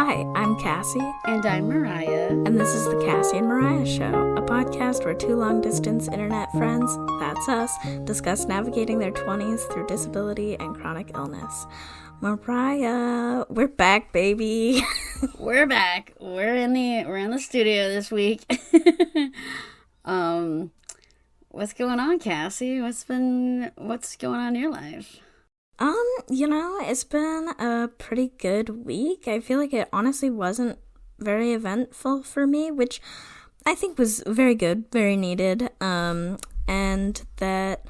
Hi, I'm Cassie. And I'm Mariah. And this is the Cassie and Mariah Show, a podcast where two long-distance internet friends, that's us, discuss navigating their 20s through disability and chronic illness. Mariah, we're back, baby. We're back. We're in the studio this week. What's going on, Cassie? What's going on in your life? It's been a pretty good week. I feel like it honestly wasn't very eventful for me, which I think was very good, very needed. And that,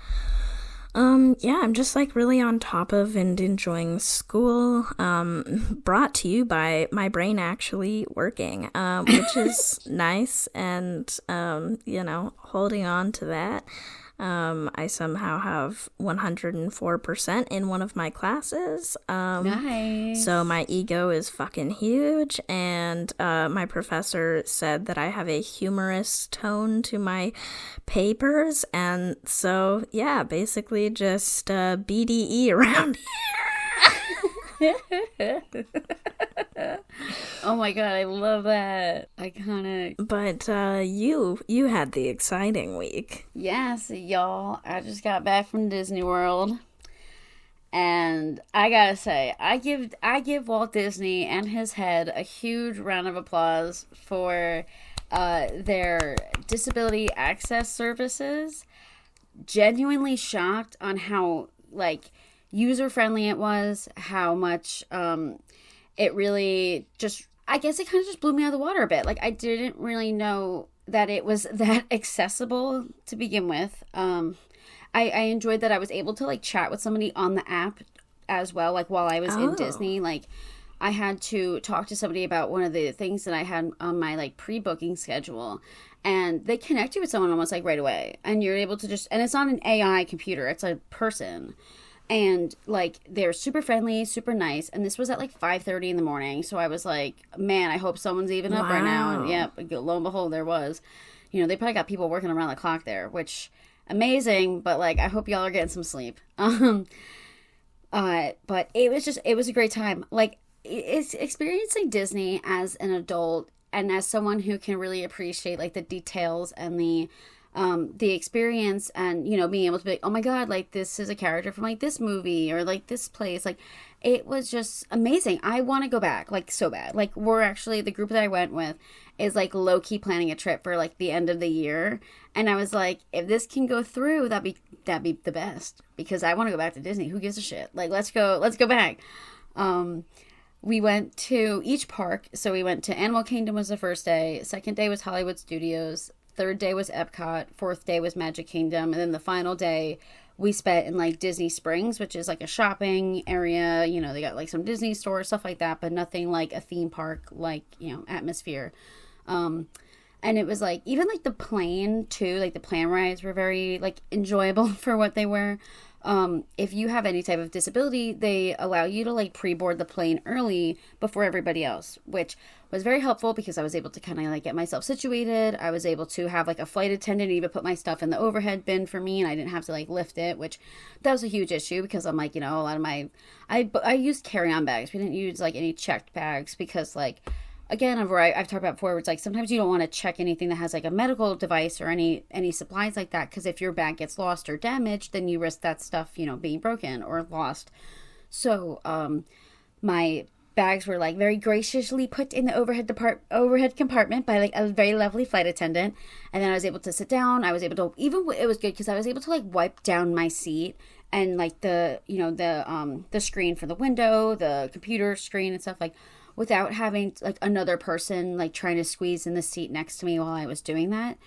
I'm just like really on top of and enjoying school, brought to you by my brain actually working, which is nice. And, holding on to that. I somehow have 104% in one of my classes. Nice. So my ego is fucking huge, and my professor said that I have a humorous tone to my papers, and so, yeah, basically just BDE around here. Oh my god, I love that. Iconic. But you had the exciting week. Yes, y'all. I just got back from Disney World, and I gotta say, I give Walt Disney and his head a huge round of applause for their disability access services. Genuinely shocked on how user friendly it was, how much it really just, I guess it kind of just blew me out of the water a bit. I didn't really know that it was that accessible to begin with. I enjoyed that I was able to chat with somebody on the app as well, while I was in Disney. I had to talk to somebody about one of the things that I had on my pre-booking schedule, and they connect you with someone almost right away, and you're able to just, and it's not an AI computer, it's a person. And, they're super friendly, super nice. And this was at, 5:30 in the morning. So I was like, man, I hope someone's even up right now. And, yep, lo and behold, there was. They probably got people working around the clock there, which, amazing. But, I hope y'all are getting some sleep. But it was a great time. It's experiencing Disney as an adult and as someone who can really appreciate, the details and the experience, and being able to be oh my god, this is a character from this movie or this place. It was just amazing. I want to go back so bad. We're actually, the group that I went with is low-key planning a trip for the end of the year, and I was if this can go through, that'd be the best, because I want to go back to Disney. Who gives a shit? Let's go back. We went to each park. So we went to Animal Kingdom was the first day. Second day was Hollywood Studios. Third day was Epcot. Fourth day was Magic Kingdom. And then the final day we spent in Disney Springs, which is a shopping area. They got some Disney stores, stuff like that, but nothing like a theme park, atmosphere. And it was even the plane too, the plane rides were very enjoyable for what they were. If you have any type of disability, they allow you to pre-board the plane early before everybody else, which was very helpful because I was able to kind of get myself situated. I was able to have a flight attendant even put my stuff in the overhead bin for me, and I didn't have to lift it, which that was a huge issue because I'm a lot of my, I used carry-on bags. We didn't use any checked bags because again, I've talked about before, it's sometimes you don't want to check anything that has a medical device or any supplies like that, because if your bag gets lost or damaged, then you risk that stuff, being broken or lost. So, my bags were very graciously put in the overhead compartment by a very lovely flight attendant, and then I was able to sit down. I was able to, it was good because I was able to wipe down my seat and the screen for the window, the computer screen and stuff, without having another person trying to squeeze in the seat next to me while I was doing that.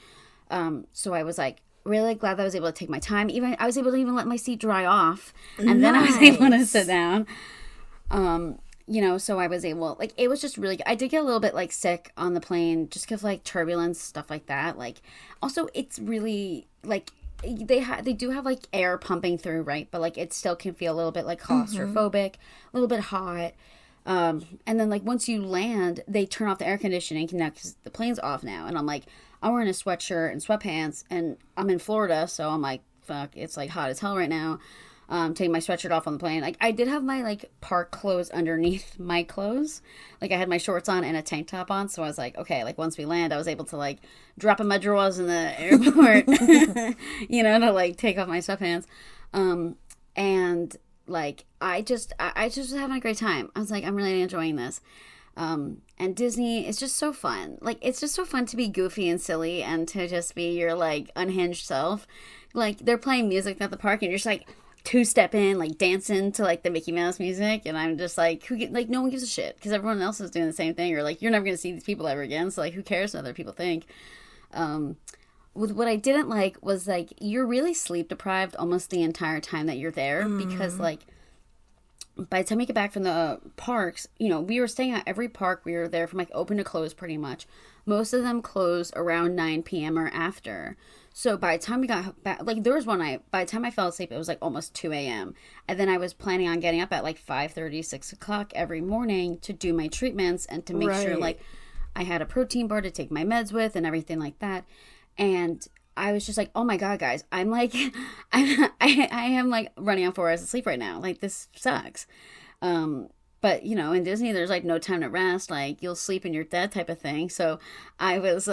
So I was really glad that I was able to take my time. Even I was able to even let my seat dry off, and then I was able to sit down. So I was able, it was just really good. I did get a little bit sick on the plane just because turbulence, stuff like that. Also it's really they do have air pumping through, right? But it still can feel a little bit claustrophobic, a little bit hot. And then once you land, they turn off the air conditioning now because the plane's off now. And I'm I'm wearing a sweatshirt and sweatpants, and I'm in Florida, so I'm fuck, it's hot as hell right now. taking my sweatshirt off on the plane. Like, I did have my, like, park clothes underneath my clothes. Like, I had my shorts on and a tank top on. So I was like, okay, like, once we land, I was able to, like, drop in my drawers in the airport, to, like, take off my sweatpants. And, like, I just was having a great time. I was like, I'm really enjoying this. And Disney is just so fun. Like, it's just so fun to be goofy and silly and to just be your, like, unhinged self. Like, they're playing music at the park and you're just, like, two-step in, like, dancing to, like, the Mickey Mouse music, and I'm just like, no one gives a shit, because everyone else is doing the same thing, or, like, you're never gonna see these people ever again, so, like, who cares what other people think? With what I didn't like was, like, you're really sleep deprived almost the entire time that you're there, because, like, by the time we get back from the parks, we were staying at every park. We were there from, like, open to close pretty much. Most of them close around 9 p.m. or after. So by the time we got back, like, there was one night, by the time I fell asleep, it was, like, almost 2 a.m. And then I was planning on getting up at, like, 5:30, 6 o'clock every morning to do my treatments and to make sure, like, I had a protein bar to take my meds with and everything like that. And I was just like, oh my God, guys, I'm like, I am, like, running on 4 hours of sleep right now. Like, this sucks. But, in Disney, there's, like, no time to rest. Like, you'll sleep and you're dead type of thing. So I was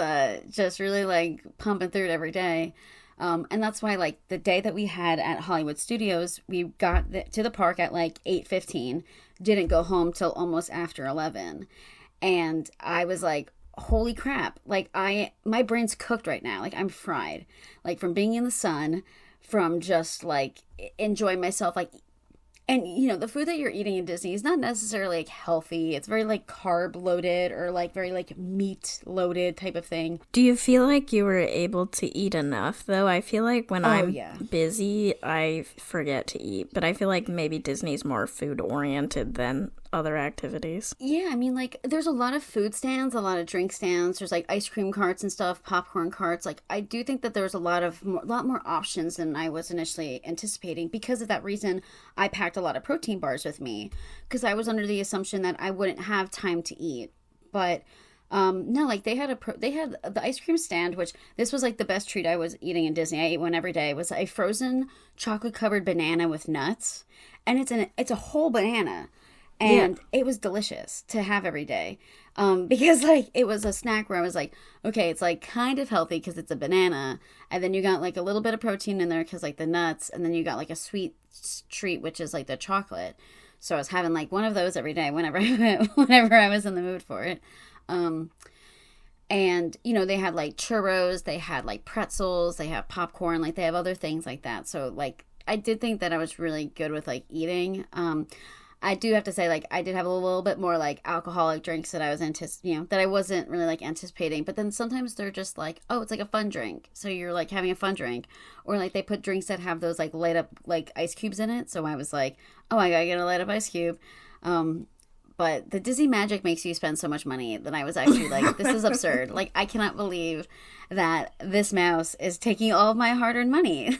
just really, like, pumping through it every day. And that's why, like, the day that we had at Hollywood Studios, we got to the park at, like, 8:15. Didn't go home till almost after 11. And I was like, holy crap. Like, my brain's cooked right now. Like, I'm fried. Like, from being in the sun, from just, like, enjoying myself, like, and, the food that you're eating in Disney is not necessarily, like, healthy. It's very, like, carb-loaded or, like, very, like, meat-loaded type of thing. Do you feel like you were able to eat enough, though? I feel like when I'm busy, I forget to eat. But I feel like maybe Disney's more food-oriented than other activities. Yeah, I mean, like, there's a lot of food stands, a lot of drink stands. There's, like, ice cream carts and stuff, popcorn carts. Like, I do think that there's a lot more options than I was initially anticipating. Because of that reason, I packed a lot of protein bars with me, because I was under the assumption that I wouldn't have time to eat. But no, like, they had the ice cream stand, which this was, like, the best treat I was eating in Disney. I ate one every day. It was a frozen chocolate covered banana with nuts, and it's a whole banana. And it was delicious to have every day, because, like, it was a snack where I was like, okay, it's, like, kind of healthy because it's a banana, and then you got, like, a little bit of protein in there because, like, the nuts, and then you got, like, a sweet treat, which is, like, the chocolate. So I was having, like, one of those every day whenever I was in the mood for it. And, they had, like, churros, they had, like, pretzels, they have popcorn, like, they have other things like that. So, like, I did think that I was really good with, like, eating. I do have to say, like, I did have a little bit more, like, alcoholic drinks that I was that I wasn't really, like, anticipating. But then sometimes they're just like, oh, it's like a fun drink. So you're, like, having a fun drink. Or, like, they put drinks that have those, like, light up, like, ice cubes in it. So I was like, oh, I gotta get a light up ice cube. But the Disney magic makes you spend so much money that I was actually like, this is absurd. Like, I cannot believe that this mouse is taking all of my hard-earned money.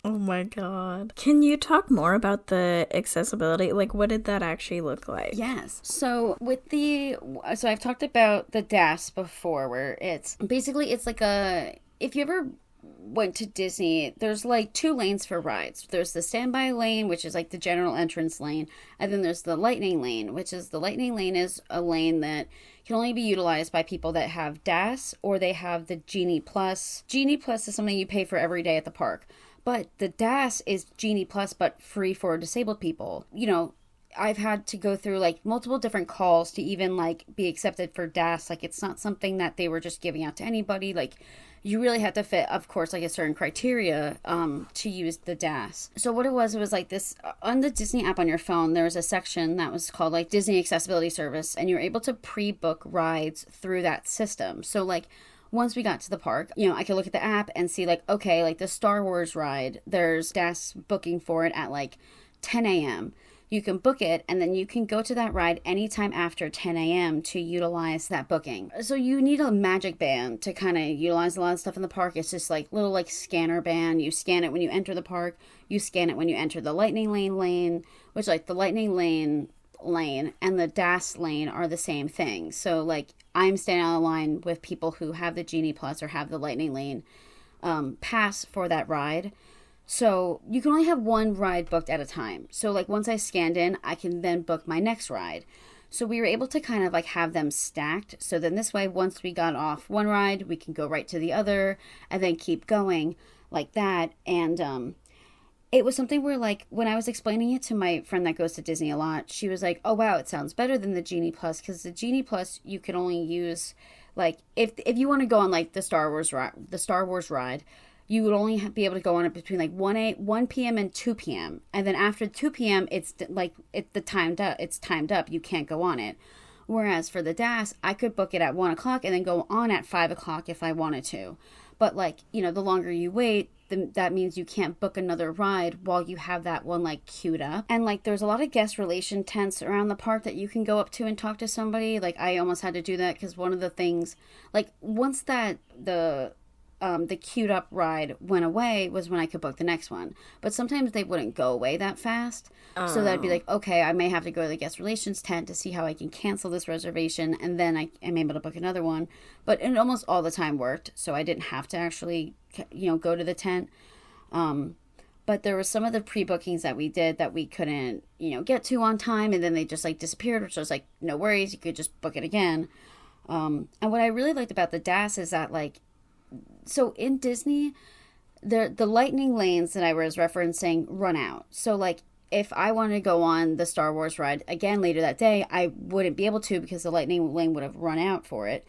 Oh my God. Can you talk more about the accessibility? Like, what did that actually look like? Yes. So I've talked about the DAS before, where it's like if you ever went to Disney, there's, like, 2 lanes for rides. There's the standby lane, which is, like, the general entrance lane, and then there's the lightning lane, which is the lightning lane is a lane that can only be utilized by people that have DAS or they have the Genie Plus. Genie Plus is something you pay for every day at the park, but the DAS is Genie Plus but free for disabled people. I've had to go through, like, multiple different calls to even, like, be accepted for DAS. Like, it's not something that they were just giving out to anybody. Like, you really have to fit, of course, like, a certain criteria to use the DAS. So what it was like this, on the Disney app on your phone, there was a section that was called, like, Disney Accessibility Service, and you're able to pre-book rides through that system. So, like, once we got to the park, I could look at the app and see, like, okay, like, the Star Wars ride, there's DAS booking for it at, like, 10 a.m. You can book it, and then you can go to that ride anytime after 10 a.m. to utilize that booking. So you need a magic band to kind of utilize a lot of stuff in the park. It's just, like, little, like, scanner band. You scan it when you enter the park. You scan it when you enter the lightning lane, which, like, the lightning lane and the DAS lane are the same thing. So, like, I'm standing on the line with people who have the Genie Plus or have the lightning lane pass for that ride. So you can only have one ride booked at a time. So like once I scanned in, I can then book my next ride. So we were able to kind of like have them stacked. So then this way, once we got off one ride, we can go right to the other and then keep going like that. And it was something where, like, when I was explaining it to my friend that goes to Disney a lot, she was like, oh, wow, it sounds better than the Genie Plus, because the Genie Plus, you can only use, like, if you want to go on, like, the Star Wars ride, you would only be able to go on it between, like, 1 p.m. and 2 p.m. And then after 2 p.m., it's, like, it's timed up. You can't go on it. Whereas for the DAS, I could book it at 1 o'clock and then go on at 5 o'clock if I wanted to. But, like, you know, the longer you wait, that means you can't book another ride while you have that one, like, queued up. And, like, there's a lot of guest relation tents around the park that you can go up to and talk to somebody. Like, I almost had to do that because one of the things, like, once that the queued up ride went away was when I could book the next one. But sometimes they wouldn't go away that fast. So that'd be like, okay, I may have to go to the guest relations tent to see how I can cancel this reservation, and then I am able to book another one. But it almost all the time worked, so I didn't have to actually, you know, go to the tent. But there were some of the pre-bookings that we did that we couldn't, you know, get to on time, and then they just, like, disappeared, which was like, no worries, you could just book it again. And what I really liked about the DAS is that, like, so in Disney, the lightning lanes that I was referencing run out. So, like, if I wanted to go on the Star Wars ride again later that day, I wouldn't be able to because the lightning lane would have run out for it.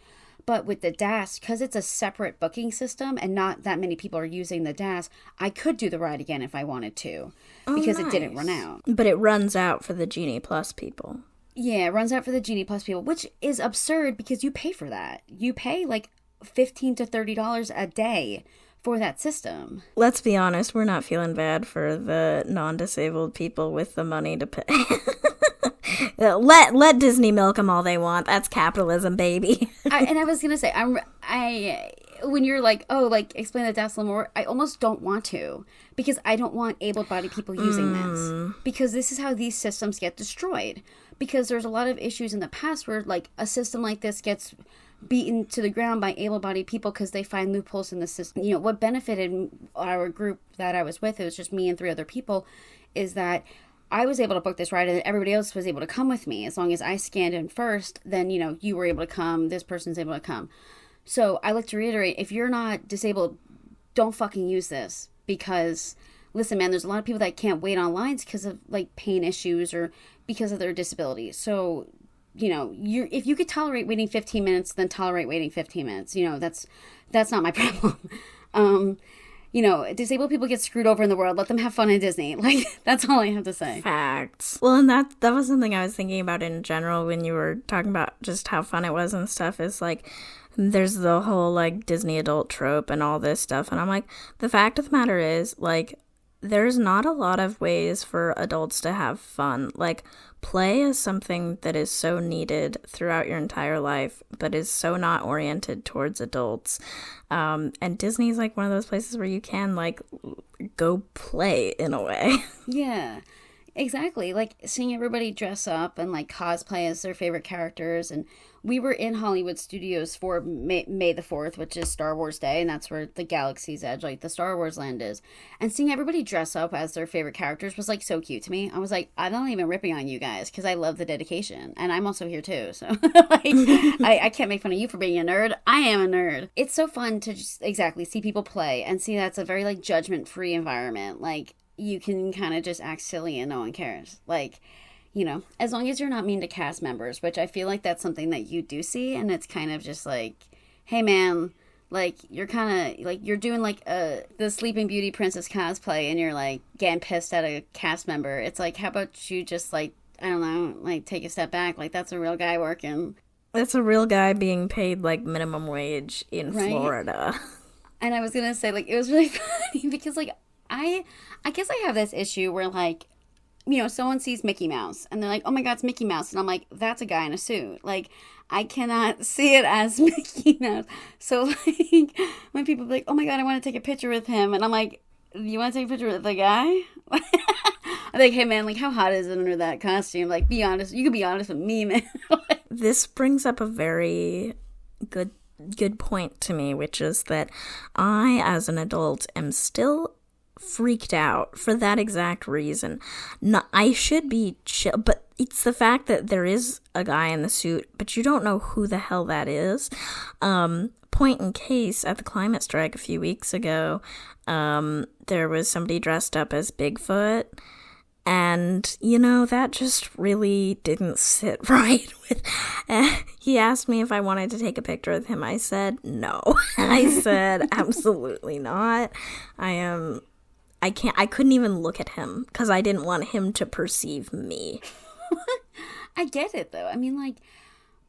But with the DAS, because it's a separate booking system and not that many people are using the DAS, I could do the ride again if I wanted to because It didn't run out. But it runs out for the Genie Plus people. Yeah, it runs out for the Genie Plus people, which is absurd because you pay for that. You pay like $15 to $30 a day for that system. Let's be honest, we're not feeling bad for the non-disabled people with the money to pay. Let Disney milk them all they want. That's capitalism, baby. And I was gonna say, when you're like, oh, like, explain the DAS a little more, I almost don't want to because I don't want able-bodied people using this because this is how these systems get destroyed. Because there's a lot of issues in the past where, like, a system like this gets beaten to the ground by able-bodied people because they find loopholes in the system. You know, what benefited our group that I was with, it was just me and 3 other people, is that I was able to book this ride and everybody else was able to come with me. As long as I scanned in first, then, you know, you were able to come, this person's able to come. So I like to reiterate, if you're not disabled, don't fucking use this because, listen, man, there's a lot of people that can't wait on lines because of, like, pain issues or because of their disability. So, you know, if you could tolerate waiting 15 minutes, then tolerate waiting 15 minutes. You know, that's not my problem. You know, disabled people get screwed over in the world. Let them have fun in Disney. Like, that's all I have to say. Facts. Well, and that was something I was thinking about in general when you were talking about just how fun it was and stuff, is like, there's the whole, like, Disney adult trope and all this stuff. And I'm like, the fact of the matter is, like, there's not a lot of ways for adults to have fun. Like, play is something that is so needed throughout your entire life, but is so not oriented towards adults. And Disney's, like, one of those places where you can, like, go play in a way. Yeah, exactly. Like, seeing everybody dress up and, like, cosplay as their favorite characters. And we were in Hollywood Studios for May the 4th, which is Star Wars Day, and that's where the Galaxy's Edge, like, the Star Wars land is. And seeing everybody dress up as their favorite characters was, like, so cute to me. I was like, I'm not even ripping on you guys, because I love the dedication. And I'm also here, too. So, like, I can't make fun of you for being a nerd. I am a nerd. It's so fun to just, exactly, see people play and see that's a very, like, judgment-free environment. Like, you can kind of just act silly and no one cares. Like, you know, as long as you're not mean to cast members, which I feel like that's something that you do see, and it's kind of just like, hey man, like, you're kind of, like, you're doing, like, the Sleeping Beauty princess cosplay, and you're, like, getting pissed at a cast member. It's like, how about you just, like, I don't know, like, take a step back, like, that's a real guy working. That's a real guy being paid, like, minimum wage in Florida. And I was gonna say, like, it was really funny, because, like, I guess I have this issue where, like, you know, someone sees Mickey Mouse and they're like, oh my God, it's Mickey Mouse. And I'm like, that's a guy in a suit. Like, I cannot see it as Mickey Mouse. So, like, when people are like, oh my God, I want to take a picture with him. And I'm like, you want to take a picture with the guy? I'm like, hey man, like, how hot is it under that costume? Like, be honest. You can be honest with me, man. This brings up a very good point to me, which is that I, as an adult, am still freaked out for that exact reason. No, I should be chill, but it's the fact that there is a guy in the suit, but you don't know who the hell that is. Point in case, at the climate strike a few weeks ago, there was somebody dressed up as Bigfoot. And, you know, that just really didn't sit right with... he asked me if I wanted to take a picture with him. I said no. I said absolutely not. I couldn't even look at him because I didn't want him to perceive me. I get it, though. I mean, like,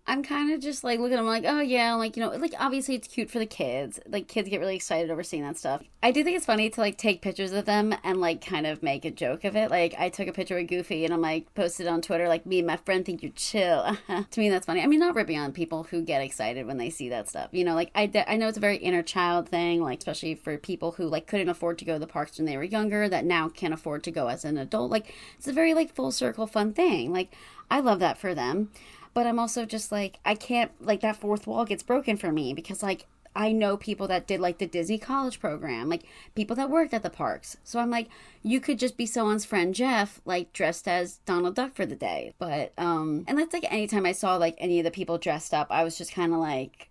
I'm kind of just, like, looking at him like, oh, yeah, like, you know, like, obviously it's cute for the kids. Like, kids get really excited over seeing that stuff. I do think it's funny to, like, take pictures of them and, like, kind of make a joke of it. Like, I took a picture with Goofy and I'm, like, posted on Twitter, like, me and my friend think you're chill. To me, that's funny. I mean, not ripping on people who get excited when they see that stuff. You know, like, I know it's a very inner child thing, like, especially for people who, like, couldn't afford to go to the parks when they were younger that now can afford to go as an adult. Like, it's a very, like, full circle fun thing. Like, I love that for them. But I'm also just, like, I can't, like, that fourth wall gets broken for me because, like, I know people that did, like, the Disney college program, like, people that worked at the parks. So I'm like, you could just be someone's friend Jeff, like, dressed as Donald Duck for the day. But, and that's, like, anytime I saw, like, any of the people dressed up, I was just kind of like,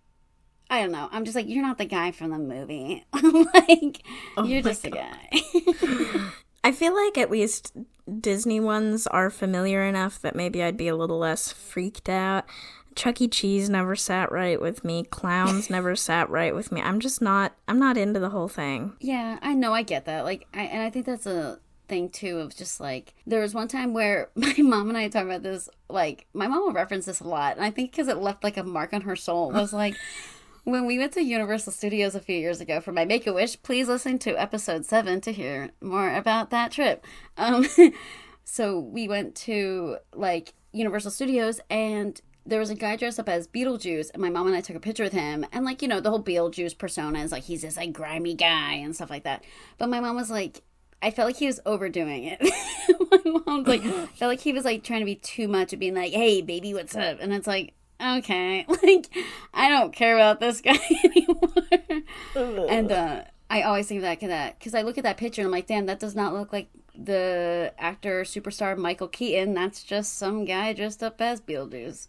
I don't know. I'm just like, you're not the guy from the movie. Like, you're just a guy. I feel like at least Disney ones are familiar enough that maybe I'd be a little less freaked out. Chuck E. Cheese never sat right with me. Clowns never sat right with me. I'm not into the whole thing. Yeah, I know. I get that. Like, I think that's a thing too of just like, there was one time where my mom and I talked about this, like, my mom will reference this a lot. And I think because it left like a mark on her soul, was like, when we went to Universal Studios a few years ago for my Make-A-Wish, please listen to episode 7 to hear more about that trip. So we went to, like, Universal Studios, and there was a guy dressed up as Beetlejuice, and my mom and I took a picture with him. And, like, you know, the whole Beetlejuice persona is, like, he's this, like, grimy guy and stuff like that. But my mom was like, I felt like he was overdoing it. My mom's like, I felt like he was, like, trying to be too much of being like, hey, baby, what's up? And it's like, okay, like, I don't care about this guy anymore. And I always think of that because I look at that picture and I'm like, damn, that does not look like the actor superstar Michael Keaton. That's just some guy dressed up as Beetlejuice.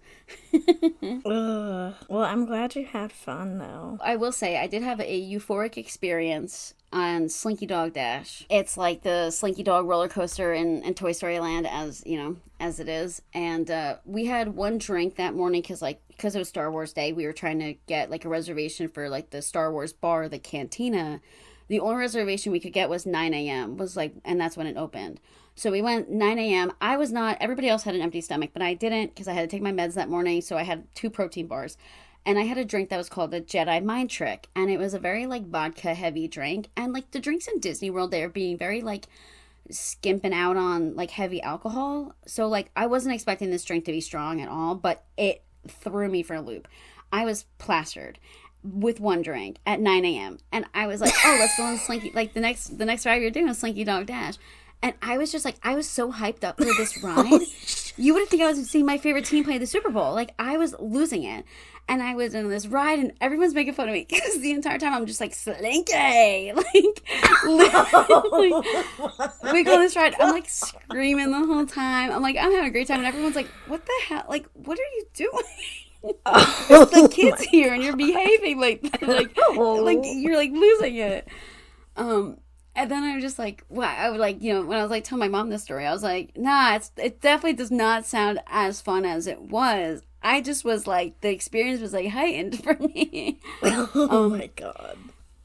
Well, I'm glad you had fun, though. I will say, I did have a euphoric experience on Slinky Dog Dash. It's like the Slinky Dog roller coaster in Toy Story Land, as you know, as it is. And we had one drink that morning because it was Star Wars Day. We were trying to get like a reservation for like the Star Wars bar, the cantina. The only reservation we could get was 9 a.m. and that's when it opened. So we went 9 a.m. Everybody else had an empty stomach, but I didn't because I had to take my meds that morning. So I had 2 protein bars. And I had a drink that was called the Jedi Mind Trick. And it was a very, like, vodka-heavy drink. And, like, the drinks in Disney World, they're being very, like, skimping out on, like, heavy alcohol. So, like, I wasn't expecting this drink to be strong at all. But it threw me for a loop. I was plastered with one drink at 9 a.m. And I was like, oh, let's go on Slinky. Like, the next ride you're doing is Slinky Dog Dash. And I was just, like, I was so hyped up for this ride. You wouldn't think I was seeing my favorite team play the Super Bowl. Like, I was losing it. And I was in this ride, and everyone's making fun of me because the entire time I'm just like, Slinky! Like, literally, we go on this ride. I'm like screaming the whole time. I'm like, I'm having a great time. And everyone's like, what the hell? Like, what are you doing? The kids here, and you're behaving like you're like losing it. And then I was just like, wow. I was like, you know, when I was like telling my mom this story, I was like, nah, it definitely does not sound as fun as it was. I just was like, the experience was like heightened for me. Oh my God.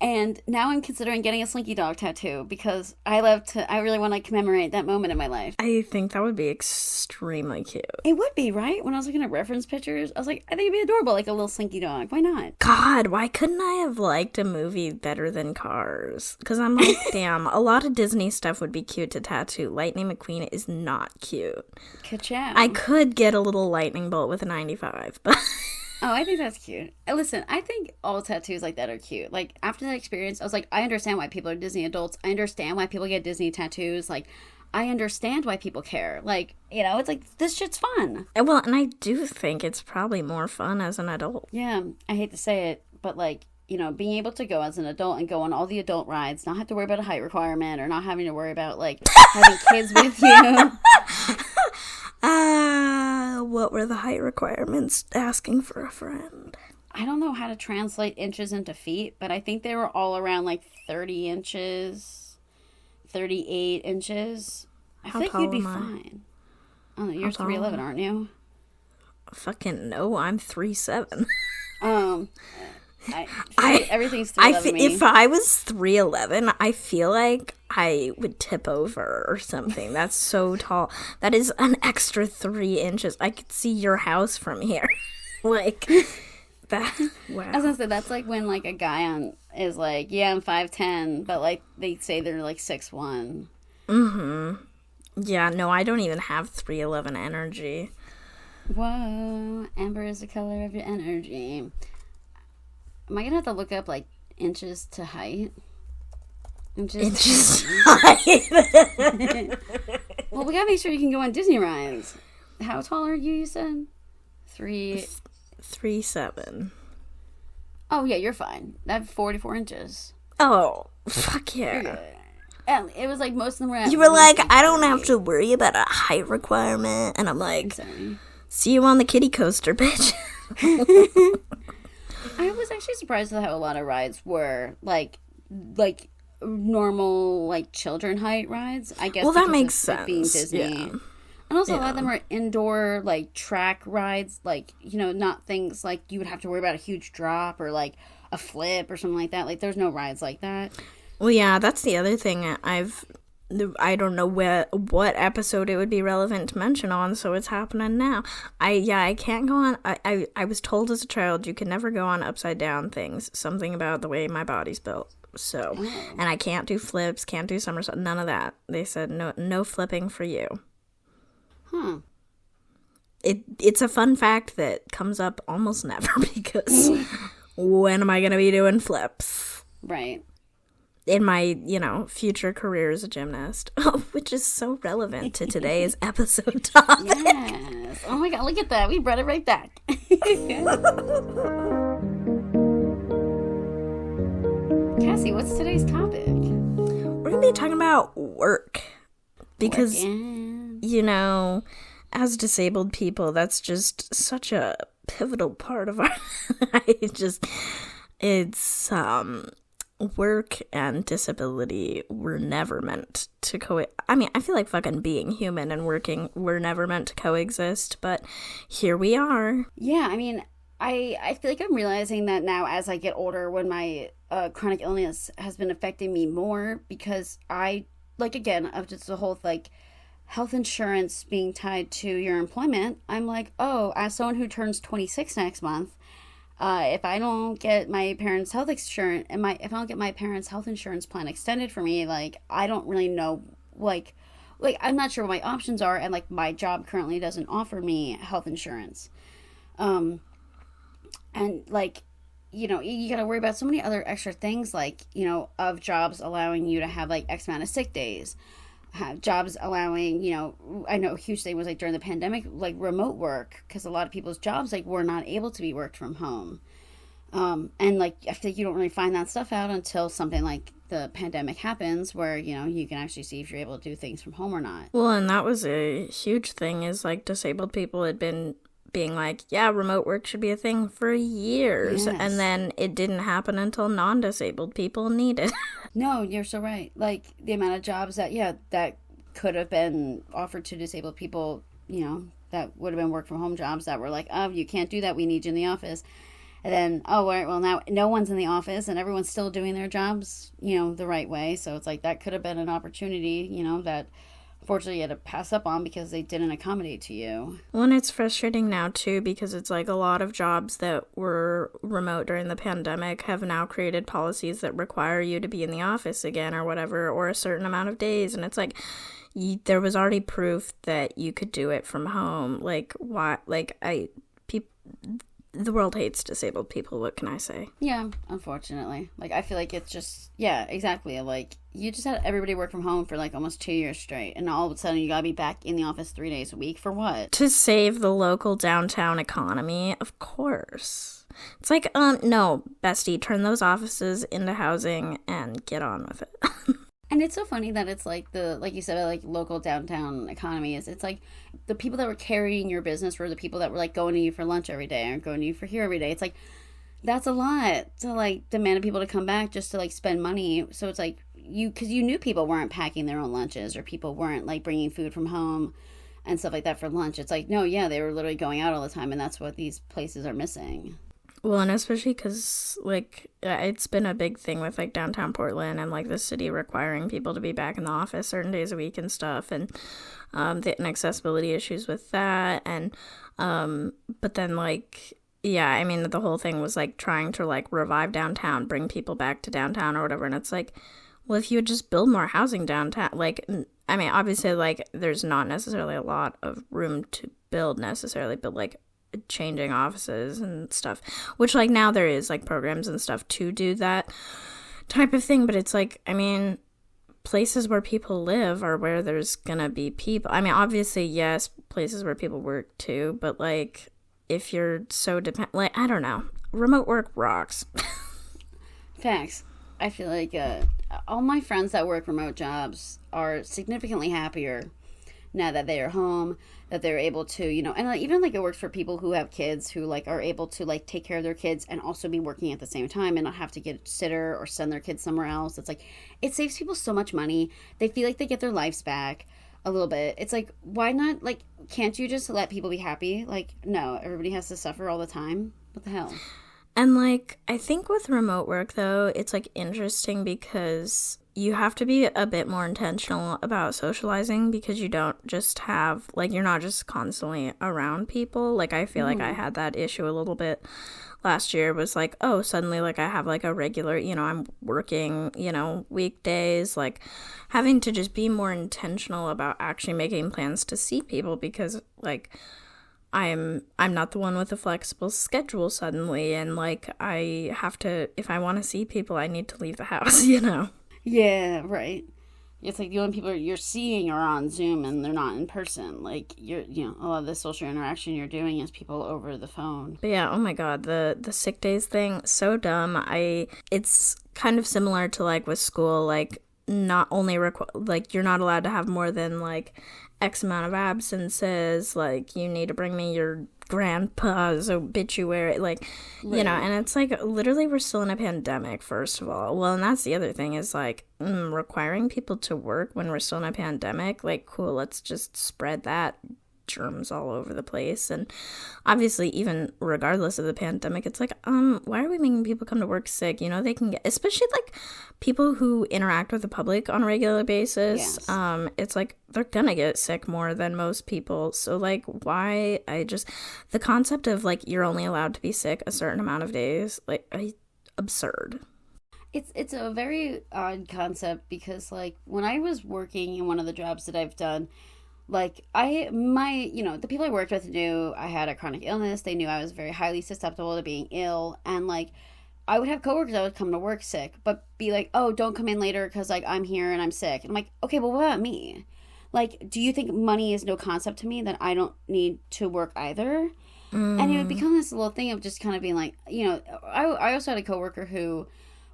And now I'm considering getting a Slinky Dog tattoo because I really want to commemorate that moment in my life. I think that would be extremely cute. It would be, right? When I was looking at reference pictures, I was like, I think it'd be adorable, like a little Slinky Dog. Why not? God, why couldn't I have liked a movie better than Cars? Because I'm like, damn, a lot of Disney stuff would be cute to tattoo. Lightning McQueen is not cute. Ka-chow. I could get a little lightning bolt with a 95, but... Oh, I think that's cute. Listen, I think all tattoos like that are cute. Like, after that experience, I was like, I understand why people are Disney adults. I understand why people get Disney tattoos. Like, I understand why people care. Like, you know, it's like, this shit's fun. Well, and I do think it's probably more fun as an adult. Yeah, I hate to say it, but, like, being able to go as an adult and go on all the adult rides, not have to worry about a height requirement or not having to worry about, like, having kids with you. What were the height requirements asking for a friend? I don't know how to translate inches into feet, but I think they were all around, like, 30 inches, 38 inches. I think you'd be fine. Oh, you're 3'11", aren't you? Fucking no, I'm 3'7". Everything's 3'11". If I was 3'11", I feel like I would tip over or something. That's so tall. That is an extra 3 inches. I could see your house from here. Like that. Wow. I was gonna say that's like when like a guy is like, yeah, I'm 5'10", but like they say they're like 6'1". Mm-hmm. Yeah, no, I don't even have 3'11" energy. Whoa, amber is the color of your energy. Am I gonna have to look up like inches to height? Inches to height. Well, we gotta make sure you can go on Disney rides. How tall are you? You said 3'7". Oh yeah, you're fine. That's 44 inches. Oh, fuck yeah. And it was like most of them were at You were like, I don't have to worry about a height requirement. And I'm like, see you on the kiddie coaster, bitch. I was actually surprised at how a lot of rides were like normal like children height rides. I guess. Well, that makes sense. Being Disney. Yeah. And also a lot of them are indoor like track rides, like, not things like you would have to worry about a huge drop or like a flip or something like that. Like there's no rides like that. Well, yeah, that's the other thing I don't know what episode it would be relevant to mention on, so it's happening now. I can't go on. I was told as a child you can never go on upside down things. Something about the way my body's built. So, and I can't do flips, can't do somersaults, none of that. They said no flipping for you. Huh. It's a fun fact that comes up almost never because when am I going to be doing flips? Right. In my, future career as a gymnast, which is so relevant to today's episode topic. Yes. Oh my God, look at that. We brought it right back. Cassie, what's today's topic? We're going to be talking about work. Because, as disabled people, that's just such a pivotal part of our it's work and disability were never meant to I feel like fucking being human and working were never meant to coexist, but here we are. Yeah, I feel like I'm realizing that now as I get older, when my chronic illness has been affecting me more, because of just the whole health insurance being tied to your employment. I'm like, oh, as someone who turns 26 next month, if I don't get my parents' health insurance and if I don't get my parents' health insurance plan extended for me, I don't really know, I'm not sure what my options are, and my job currently doesn't offer me health insurance, and you gotta worry about so many other extra things, of jobs allowing you to have X amount of sick days, have jobs allowing, I know a huge thing was during the pandemic, remote work, because a lot of people's jobs were not able to be worked from home. And I feel like you don't really find that stuff out until something like the pandemic happens, where, you can actually see if you're able to do things from home or not. Well, and that was a huge thing, is disabled people had been being remote work should be a thing for years. Yes. And then it didn't happen until non-disabled people needed. No, you're so right. The amount of jobs that could have been offered to disabled people, that would have been work from home jobs that were oh, you can't do that, we need you in the office. And then, oh, all right, well, now no one's in the office and everyone's still doing their jobs, the right way. So it's that could have been an opportunity, that unfortunately you had to pass up on because they didn't accommodate to you. Well, and it's frustrating now too, because it's a lot of jobs that were remote during the pandemic have now created policies that require you to be in the office again or whatever, or a certain amount of days, and it's there was already proof that you could do it from home. the world hates disabled people. What can I say? Yeah, unfortunately. Like, I feel like it's just, yeah, exactly. Like, you just had everybody work from home for like almost 2 years straight. And all of a sudden you gotta be back in the office 3 days a week for what? To save the local downtown economy, of course. It's like, no, bestie, turn those offices into housing and get on with it. And it's so funny that it's like like you said, like local downtown economy it's like the people that were carrying your business were the people that were like going to you for lunch every day or going to you for here every day. It's like, that's a lot to like demand of people to come back just to like spend money. So it's like because you knew people weren't packing their own lunches or people weren't like bringing food from home and stuff like that for lunch. It's like, no, yeah, they were literally going out all the time, and that's what these places are missing. Well, and especially because, like, it's been a big thing with, like, downtown Portland and, like, the city requiring people to be back in the office certain days a week and stuff, and the inaccessibility issues with that, and, but then, like, yeah, I mean, the whole thing was, like, trying to, like, revive downtown, bring people back to downtown or whatever, and it's like, well, if you would just build more housing downtown, like, I mean, obviously, like, there's not necessarily a lot of room to build necessarily, but, like, changing offices and stuff, which like now there is like programs and stuff to do that type of thing, but it's like, I mean, places where people live are where there's gonna be people. I mean, obviously, yes, places where people work too, but like if you're so like, I don't know, remote work rocks. Facts. I feel like all my friends that work remote jobs are significantly happier now that they are home, that they're able to, you know, and like, even like it works for people who have kids who like are able to like take care of their kids and also be working at the same time and not have to get a sitter or send their kids somewhere else. It's like, it saves people so much money. They feel like they get their lives back a little bit. It's like, why not, like, can't you just let people be happy? Like, no, everybody has to suffer all the time. What the hell? And like, I think with remote work though, it's like interesting because you have to be a bit more intentional about socializing because you don't just have, like, you're not just constantly around people. Like, I feel like I had that issue a little bit last year. Was like, oh, suddenly, like, I have, like, a regular, you know, I'm working, you know, weekdays, like, having to just be more intentional about actually making plans to see people because, like, I'm not the one with a flexible schedule suddenly, and, like, I have to, if I want to see people, I need to leave the house, you know? Yeah, right. It's like the only people you're seeing are on Zoom and they're not in person. Like, you know, a lot of the social interaction you're doing is people over the phone. But yeah, oh my god, the sick days thing, so dumb. It's kind of similar to like with school, like not only like you're not allowed to have more than like X amount of absences, like you need to bring me your grandpa's obituary, like, you know, and it's like literally we're still in a pandemic, first of all. Well, and that's the other thing is like requiring people to work when we're still in a pandemic, like, cool, let's just spread that germs all over the place. And obviously, even regardless of the pandemic, it's like, why are we making people come to work sick? You know, they can get, especially like people who interact with the public on a regular basis. Yes. It's like they're gonna get sick more than most people. So like, why? The concept of like you're only allowed to be sick a certain amount of days, like, absurd. It's a very odd concept because like when I was working in one of the jobs that I've done, like, you know, the people I worked with knew I had a chronic illness. They knew I was very highly susceptible to being ill. And, like, I would have coworkers that would come to work sick, but be like, oh, don't come in later because, like, I'm here and I'm sick. And I'm like, okay, well, what about me? Like, do you think money is no concept to me, that I don't need to work either? And it would become this little thing of just kind of being like, you know, I also had a coworker who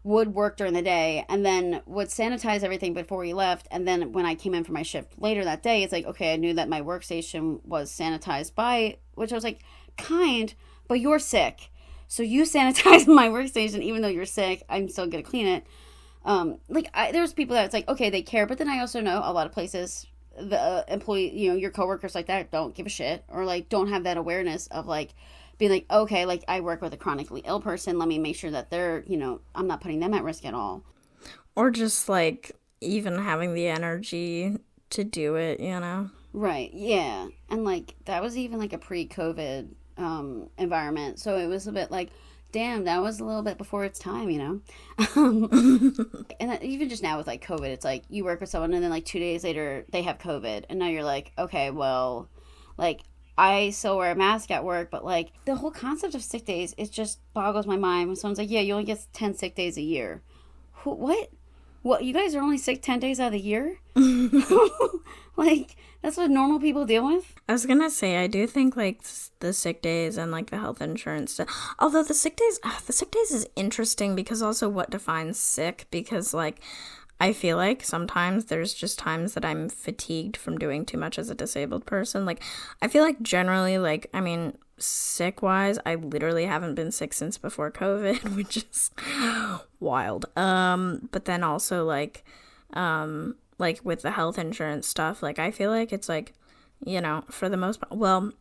would work during the day and then would sanitize everything before he left. And then when I came in for my shift later that day, it's like, okay, I knew that my workstation was sanitized by, which I was like, but you're sick. So you sanitize my workstation, even though you're sick, I'm still going to clean it. There's people that it's like, okay, they care. But then I also know a lot of places, the employee, you know, your coworkers like that don't give a shit or like don't have that awareness of like, being like, okay, like I work with a chronically ill person. Let me make sure that they're, you know, I'm not putting them at risk at all. Or just like even having the energy to do it, you know? Right. Yeah. And like that was even like a pre-COVID environment. So it was a bit like, damn, that was a little bit before its time, you know? And even just now with like COVID, it's like you work with someone and then like 2 days later they have COVID. And now you're like, okay, well, like, I still wear a mask at work, but like the whole concept of sick days, it just boggles my mind when someone's like, yeah, you only get 10 sick days a year. What? What? You guys are only sick 10 days out of the year? Like, that's what normal people deal with? I was gonna say, I do think like the sick days and like the health insurance stuff. Although the sick days is interesting because also what defines sick, because like I feel like sometimes there's just times that I'm fatigued from doing too much as a disabled person. Like, I feel like generally, like, I mean, sick wise, I literally haven't been sick since before COVID, which is wild. But then also like with the health insurance stuff, like I feel like it's like, you know, for the most part, well,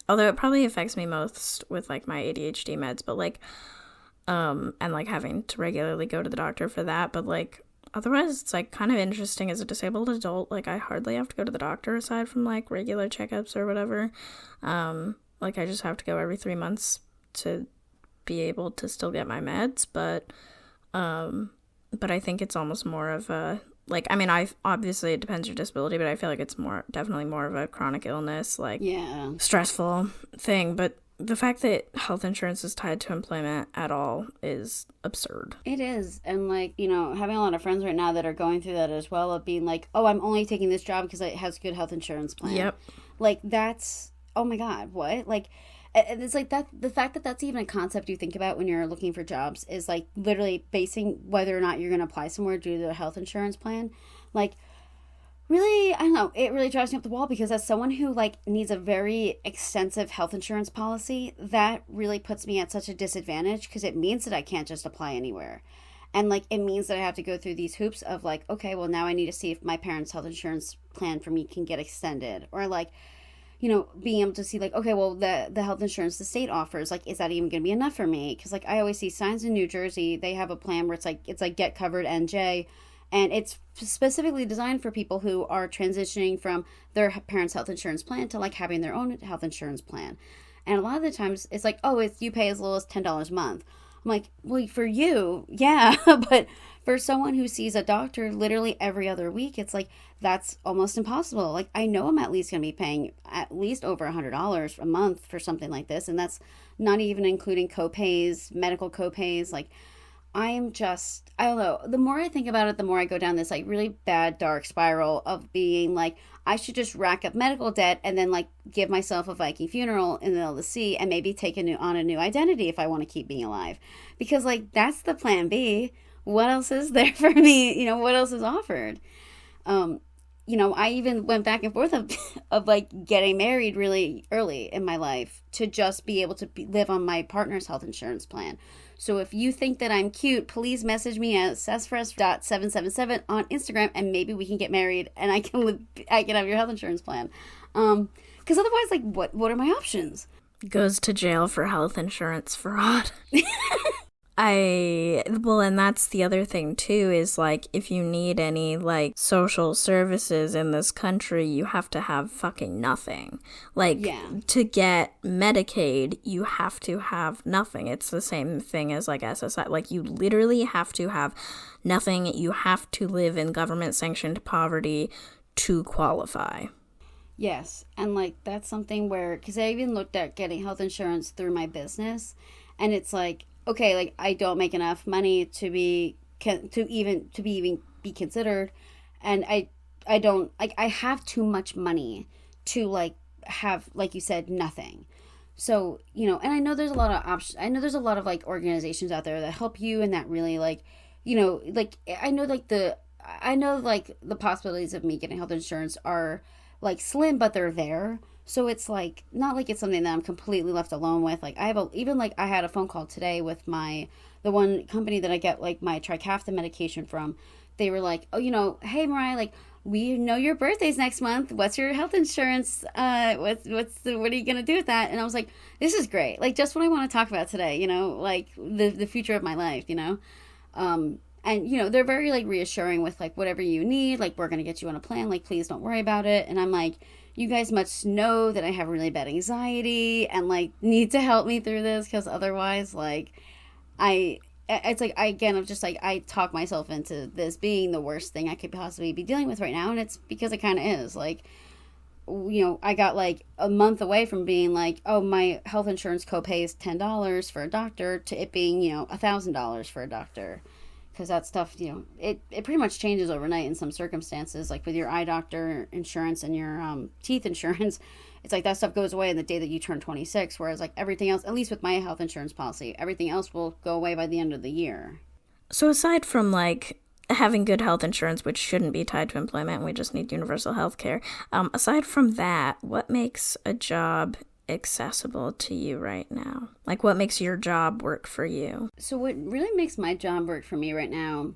although it probably affects me most with like my ADHD meds, but like, and like having to regularly go to the doctor for that, but like, otherwise, it's like kind of interesting as a disabled adult. Like I hardly have to go to the doctor aside from like regular checkups or whatever. Like I just have to go every 3 months to be able to still get my meds. But I think it's almost more of a like, I mean, obviously it depends your disability, but I feel like it's definitely more of a chronic illness, like stressful thing. But the fact that health insurance is tied to employment at all is absurd. It is. And like, you know, having a lot of friends right now that are going through that as well, of being like, oh, I'm only taking this job because it has a good health insurance plan. Yep. Like that's, oh my God, what? Like, and it's like that, the fact that that's even a concept you think about when you're looking for jobs is like literally basing whether or not you're going to apply somewhere due to their health insurance plan. Like, really, I don't know, it really drives me up the wall because as someone who like needs a very extensive health insurance policy, that really puts me at such a disadvantage because it means that I can't just apply anywhere. And like it means that I have to go through these hoops of like, okay, well now I need to see if my parents' health insurance plan for me can get extended, or like, you know, being able to see like, okay, well the health insurance the state offers, like, is that even going to be enough for me? Because like I always see signs in New Jersey, they have a plan where it's like get covered NJ. And it's specifically designed for people who are transitioning from their parents' health insurance plan to like having their own health insurance plan. And a lot of the times it's like, oh, it's you pay as little as $10 a month. I'm like, well, for you, yeah. But for someone who sees a doctor literally every other week, it's like, that's almost impossible. Like, I know I'm at least going to be paying at least over $100 a month for something like this. And that's not even including copays, medical copays, like, I don't know. The more I think about it, the more I go down this like really bad dark spiral of being like, I should just rack up medical debt and then like give myself a Viking funeral in the middle of the sea and maybe take a new identity if I want to keep being alive. Because like that's the plan B. What else is there for me? You know, what else is offered? You know, I even went back and forth of like getting married really early in my life to just be able to live on my partner's health insurance plan. So if you think that I'm cute, please message me at sessfresh.777 on Instagram and maybe we can get married and I can have your health insurance plan. Because otherwise, like, what are my options? Goes to jail for health insurance fraud. And that's the other thing too, is like, if you need any like social services in this country, you have to have fucking nothing. Like, to get Medicaid, you have to have nothing. It's the same thing as like SSI. Like, you literally have to have nothing. You have to live in government sanctioned poverty to qualify. Yes. And like, that's something where, because I even looked at getting health insurance through my business, and it's like, okay, like I don't make enough money to be even be considered, and I don't, like, I have too much money to like have, like you said, nothing. So, you know, and I know there's a lot of options. I know there's a lot of like organizations out there that help you and that really like, you know, like I know the possibilities of me getting health insurance are like slim, but they're there. So it's like, not like it's something that I'm completely left alone with. Like I had a phone call today with the one company that I get like my Trikafta medication from. They were like, oh, you know, hey Mariah, like we know your birthday's next month. What's your health insurance? What are you gonna do with that? And I was like, this is great. Like just what I want to talk about today. You know, like the future of my life. You know, and you know they're very like reassuring with like whatever you need. Like we're gonna get you on a plan. Like please don't worry about it. And I'm like, you guys must know that I have really bad anxiety and like need to help me through this, because otherwise like I talk myself into this being the worst thing I could possibly be dealing with right now, and it's because it kind of is like, I got like a month away from being like, oh, my health insurance copay is $10 for a doctor, to it being, $1,000 for a doctor. Because that stuff, it pretty much changes overnight in some circumstances. Like with your eye doctor insurance and your teeth insurance, it's like that stuff goes away on the day that you turn 26. Whereas like everything else, at least with my health insurance policy, everything else will go away by the end of the year. So aside from like having good health insurance, which shouldn't be tied to employment, we just need universal health care. Aside from that, what makes a job accessible to you right now? Like, what makes your job work for you? So what really makes my job work for me right now,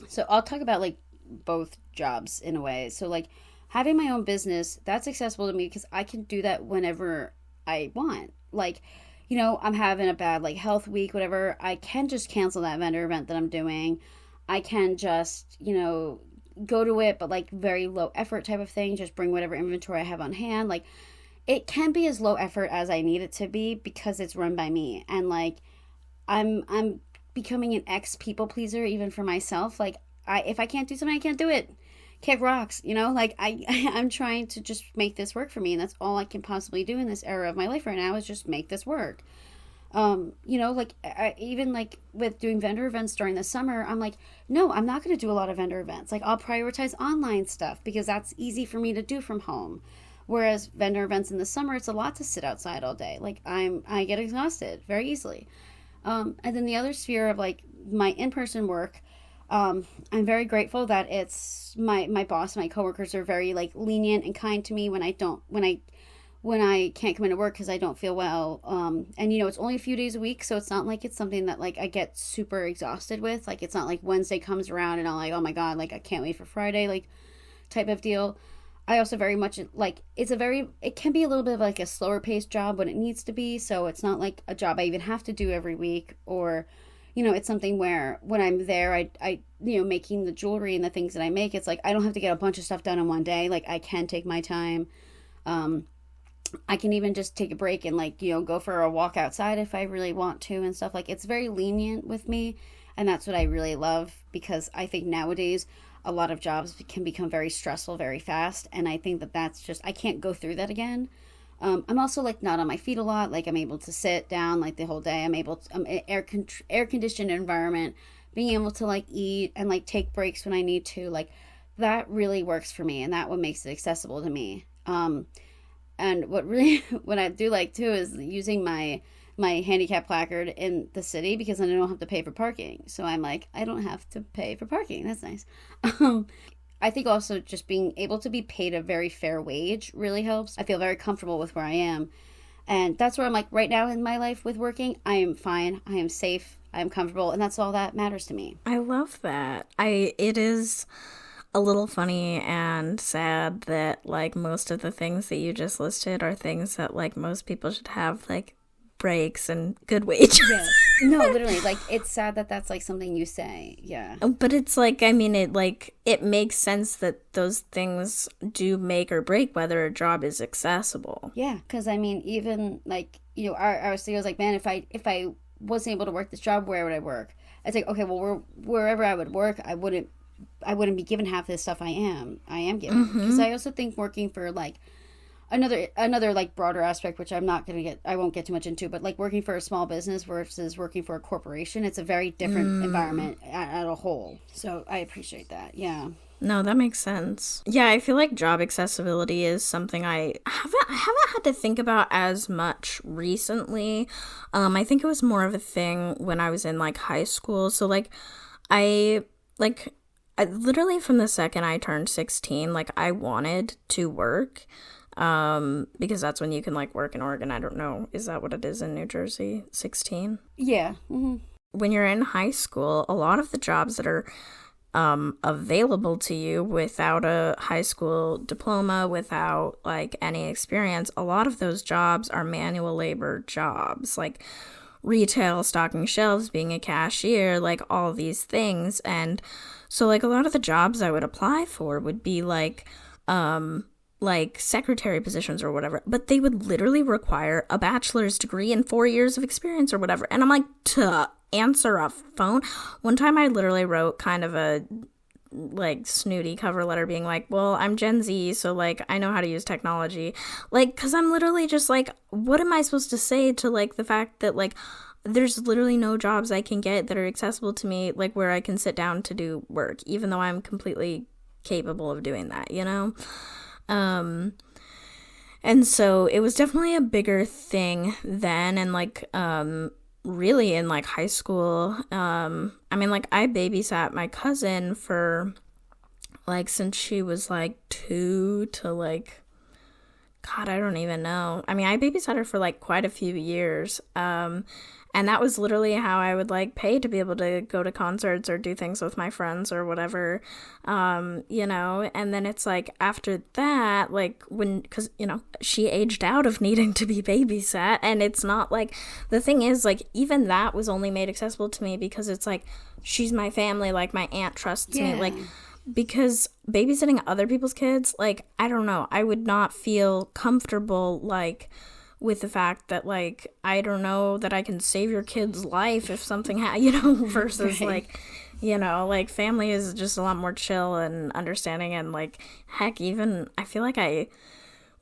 so I'll talk about like both jobs in a way. So like having my own business, that's accessible to me because I can do that whenever I want. Like, I'm having a bad like health week, whatever, I can just cancel that vendor event that I'm doing. I can just, go to it, but like very low effort type of thing, just bring whatever inventory I have on hand. Like, it can be as low effort as I need it to be because it's run by me. And like, I'm becoming an ex-people pleaser even for myself. Like, if I can't do something, I can't do it. Kick rocks, like I'm trying to just make this work for me. And that's all I can possibly do in this era of my life right now is just make this work. Like even like with doing vendor events during the summer, I'm like, no, I'm not going to do a lot of vendor events. Like, I'll prioritize online stuff because that's easy for me to do from home. Whereas vendor events in the summer, it's a lot to sit outside all day. Like, I get exhausted very easily. And then the other sphere of like my in-person work, I'm very grateful that it's my boss and my coworkers are very like lenient and kind to me when I can't come into work because I don't feel well. And it's only a few days a week, so it's not like it's something that like I get super exhausted with. Like, it's not like Wednesday comes around and I'm like, oh my God, like I can't wait for Friday, like type of deal. I also very much like it can be a little bit of like a slower paced job when it needs to be. So it's not like a job I even have to do every week, or, it's something where when I'm there, I making the jewelry and the things that I make, it's like, I don't have to get a bunch of stuff done in one day. Like, I can take my time. I can even just take a break and like, go for a walk outside if I really want to and stuff. Like, it's very lenient with me. And that's what I really love, because I think nowadays a lot of jobs can become very stressful very fast. And I think that's just, I can't go through that again. I'm also like not on my feet a lot. Like, I'm able to sit down like the whole day. I'm air conditioned environment, being able to like eat and like take breaks when I need to. Like, that really works for me. And that what makes it accessible to me. And what I do like too is using my handicap placard in the city, because then I don't have to pay for parking. So I'm like, I don't have to pay for parking. That's nice. I think also just being able to be paid a very fair wage really helps. I feel very comfortable with where I am. And that's where I'm like right now in my life with working. I am fine. I am safe. I am comfortable. And that's all that matters to me. I love that. It is a little funny and sad that like most of the things that you just listed are things that like most people should have, like breaks and good wages. Yeah. No, literally, like, it's sad that that's like something you say. Yeah. But it's like, I mean, it makes sense that those things do make or break whether a job is accessible. Yeah, because I mean, even like, our CEO was like, man, if I wasn't able to work this job, where would I work? It's like, okay, well, wherever I would work, I wouldn't be given half this stuff I am given. Because I also think working for like another like broader aspect, which I won't get too much into, but like working for a small business versus working for a corporation, it's a very different environment at a whole. So I appreciate that. Yeah. No, that makes sense. Yeah, I feel like job accessibility is something I haven't had to think about as much recently. I think it was more of a thing when I was in like high school. So like I literally from the second I turned 16, like I wanted to work. Because that's when you can like work in Oregon. I don't know. Is that what it is in New Jersey? 16? Yeah. Mm-hmm. When you're in high school, a lot of the jobs that are available to you without a high school diploma, without like any experience, a lot of those jobs are manual labor jobs, like retail, stocking shelves, being a cashier, like all these things. And so like a lot of the jobs I would apply for would be like secretary positions or whatever, but they would literally require a bachelor's degree and 4 years of experience or whatever. And I'm like, to answer a phone. One time I literally wrote kind of a like snooty cover letter being like, well, I'm Gen Z, so like I know how to use technology. Like, because I'm literally just like, what am I supposed to say to like the fact that like there's literally no jobs I can get that are accessible to me, like where I can sit down to do work, even though I'm completely capable of doing that, you know? And so it was definitely a bigger thing then, and like really in like high school. I mean, like I babysat my cousin for like since she was like 2 to like, God, I don't even know. I mean, I babysat her for like quite a few years. And that was literally how I would like pay to be able to go to concerts or do things with my friends or whatever, you know. And then it's like after that, like because, you know, she aged out of needing to be babysat. And it's not like, the thing is, like, even that was only made accessible to me because it's like, she's my family, like my aunt trusts me, like, because babysitting other people's kids, like, I don't know, I would not feel comfortable, like, with the fact that, like, I don't know that I can save your kid's life if something you know, versus, right. Like, you know, like, family is just a lot more chill and understanding, and, like, heck, even, I feel like I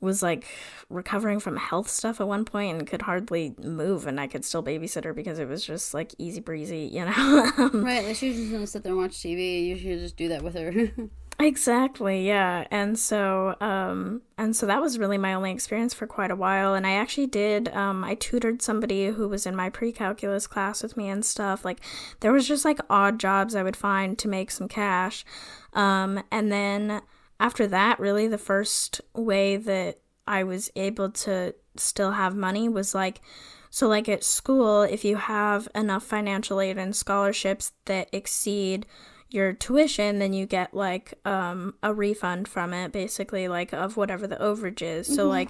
was, like, recovering from health stuff at one point and could hardly move, and I could still babysit her because it was just, like, easy breezy, you know? Right, like, she was just gonna sit there and watch TV, you should just do that with her. Exactly, yeah. And so that was really my only experience for quite a while. And I actually did, I tutored somebody who was in my pre-calculus class with me and stuff. Like, there was just, like, odd jobs I would find to make some cash. And then after that, really, the first way that I was able to still have money was, like, so, like, at school, if you have enough financial aid and scholarships that exceed your tuition, then you get like a refund from it, basically, like, of whatever the overage is. Mm-hmm. So like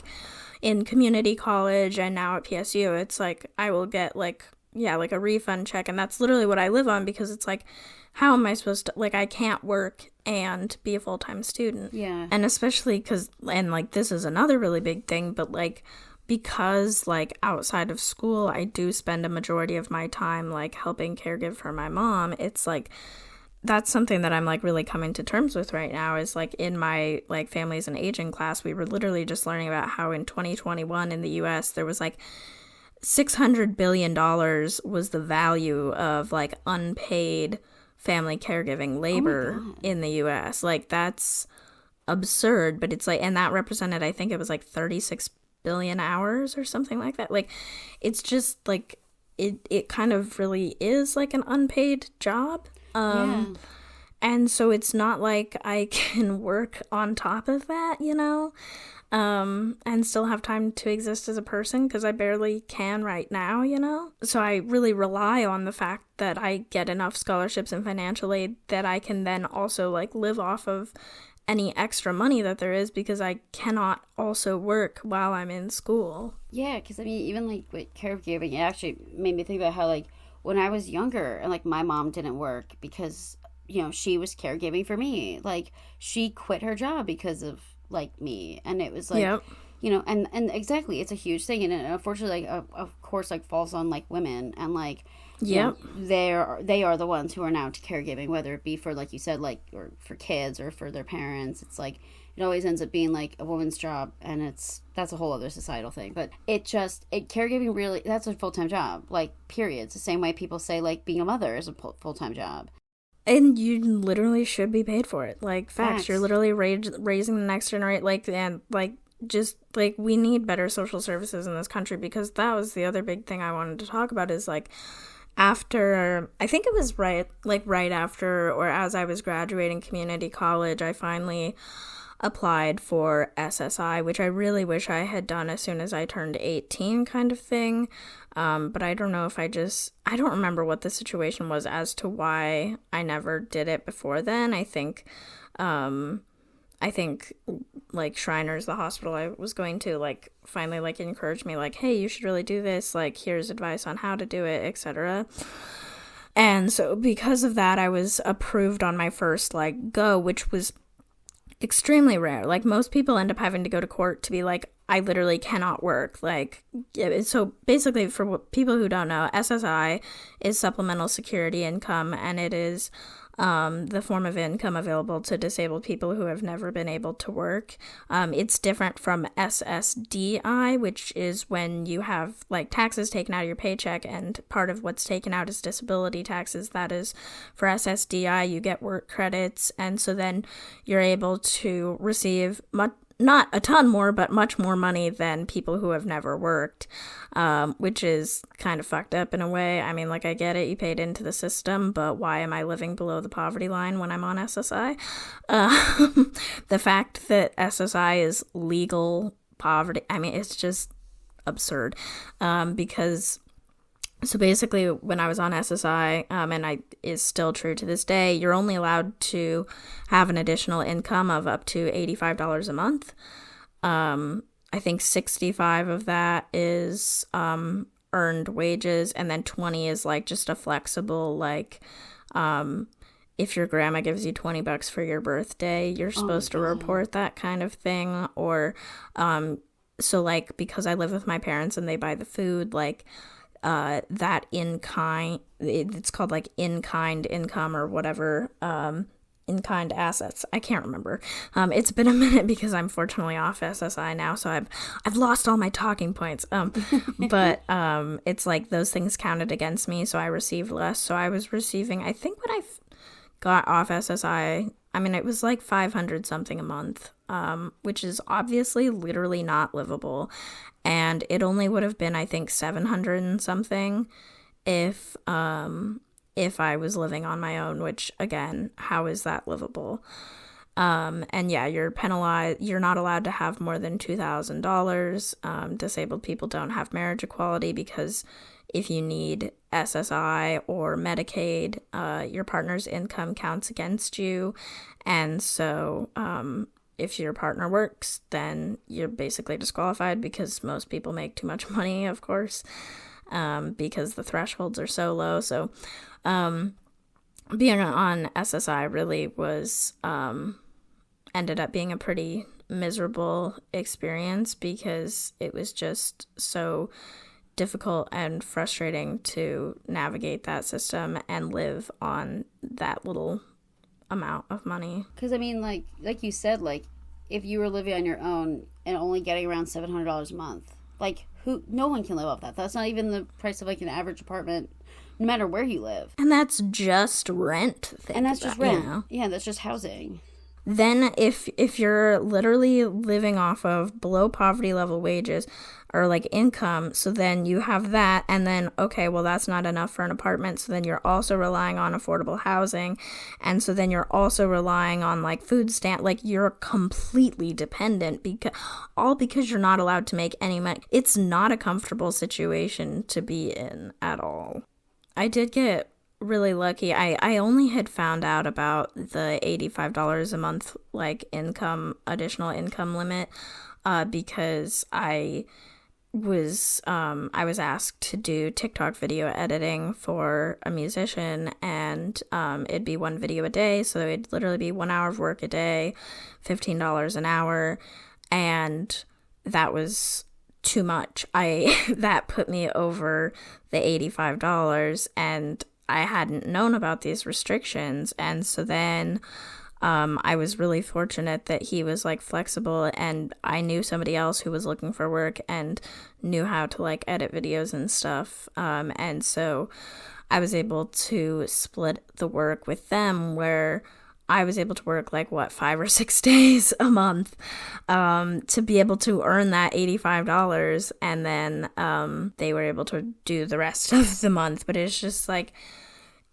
in community college and now at PSU, it's like I will get like, yeah, like a refund check, and that's literally what I live on, because it's like, how am I supposed to, like, I can't work and be a full-time student. Yeah. And especially because, and like this is another really big thing, but like because like outside of school I do spend a majority of my time like helping caregive for my mom, it's like that's something that I'm like really coming to terms with right now, is like in my like families and aging class, we were literally just learning about how in 2021 in the US there was like $600 billion was the value of like unpaid family caregiving labor in the US. Like, that's absurd, but it's like, and that represented, I think it was like 36 billion hours or something like that. Like, it's just like it kind of really is like an unpaid job. And so it's not like I can work on top of that, you know, and still have time to exist as a person, because I barely can right now, you know. So I really rely on the fact that I get enough scholarships and financial aid that I can then also like live off of any extra money that there is, because I cannot also work while I'm in school. Yeah, because I mean, even like with caregiving, it actually made me think about how like when I was younger and like my mom didn't work because, you know, she was caregiving for me. Like, she quit her job because of like me, and it was like, yep. You know, and exactly, it's a huge thing, and it unfortunately, like, of course, like falls on like women, and like, yep, they are the ones who are now to caregiving, whether it be for, like you said, like, or for kids or for their parents. It's like it always ends up being like a woman's job, and that's a whole other societal thing. But caregiving really, that's a full-time job, like, period. It's the same way people say like being a mother is a full-time job. And you literally should be paid for it. Like, facts. You're literally raising the next generation. Like, and like, just like, we need better social services in this country, because that was the other big thing I wanted to talk about, is like, after, I think it was right after or as I was graduating community college, I finally applied for SSI, which I really wish I had done as soon as I turned 18, kind of thing. But I don't know if I don't remember what the situation was as to why I never did it before then. I think like Shriners, the hospital I was going to, like, finally like encouraged me, like, hey, you should really do this, like, here's advice on how to do it, etc. And so because of that, I was approved on my first like go, which was extremely rare. Like, most people end up having to go to court to be like, I literally cannot work. Like, so basically, for people who don't know, SSI is supplemental security income, and it is the form of income available to disabled people who have never been able to work. It's different from SSDI, which is when you have like taxes taken out of your paycheck, and part of what's taken out is disability taxes. That is, for SSDI, you get work credits, and so then you're able to receive not a ton more, but much more money than people who have never worked, which is kind of fucked up in a way. I mean, like, I get it, you paid into the system, but why am I living below the poverty line when I'm on SSI? The fact that SSI is legal poverty, I mean, it's just absurd, because... So basically, when I was on SSI, and is still true to this day, you're only allowed to have an additional income of up to $85 a month. I think 65 of that is earned wages, and then 20 is like just a flexible, like, if your grandma gives you $20 for your birthday, you're supposed to report that kind of thing. Or so like, because I live with my parents and they buy the food, like, that in-kind, it's called like in-kind income or whatever, in-kind assets. I can't remember. It's been a minute because I'm fortunately off SSI now, so I've lost all my talking points. But it's like those things counted against me, so I received less. So I was receiving, I think when I got off SSI, I mean, it was like 500 something a month, which is obviously literally not livable. And it only would have been, I think, 700 and something if I was living on my own, which, again, how is that livable? And yeah, you're penalized. You're not allowed to have more than $2,000. Disabled people don't have marriage equality because if you need SSI or Medicaid, your partner's income counts against you. And so if your partner works, then you're basically disqualified because most people make too much money, of course, because the thresholds are so low. So being on SSI really was ended up being a pretty miserable experience because it was just so difficult and frustrating to navigate that system and live on that little amount of money. Because I mean, like you said, like if you were living on your own and only getting around $700 a month, like no one can live off that. That's not even the price of like an average apartment, no matter where you live. And that's just rent. And that's just rent. You know? Yeah, that's just housing. Then if you're literally living off of below poverty level wages or like income, so then you have that, and then, okay, well, that's not enough for an apartment, so then you're also relying on affordable housing, and so then you're also relying on like food stamp, like you're completely dependent because you're not allowed to make any money. It's not a comfortable situation to be in at all. I did get really lucky. I only had found out about the $85 a month like additional income limit because I was asked to do TikTok video editing for a musician, and it'd be one video a day, so it'd literally be 1 hour of work a day, $15 an hour, and that was too much. That put me over the $85, and I hadn't known about these restrictions, and so then I was really fortunate that he was like flexible, and I knew somebody else who was looking for work and knew how to like edit videos and stuff, and so I was able to split the work with them, where I was able to work like 5 or 6 days a month to be able to earn that $85, and then they were able to do the rest of the month. But it's just like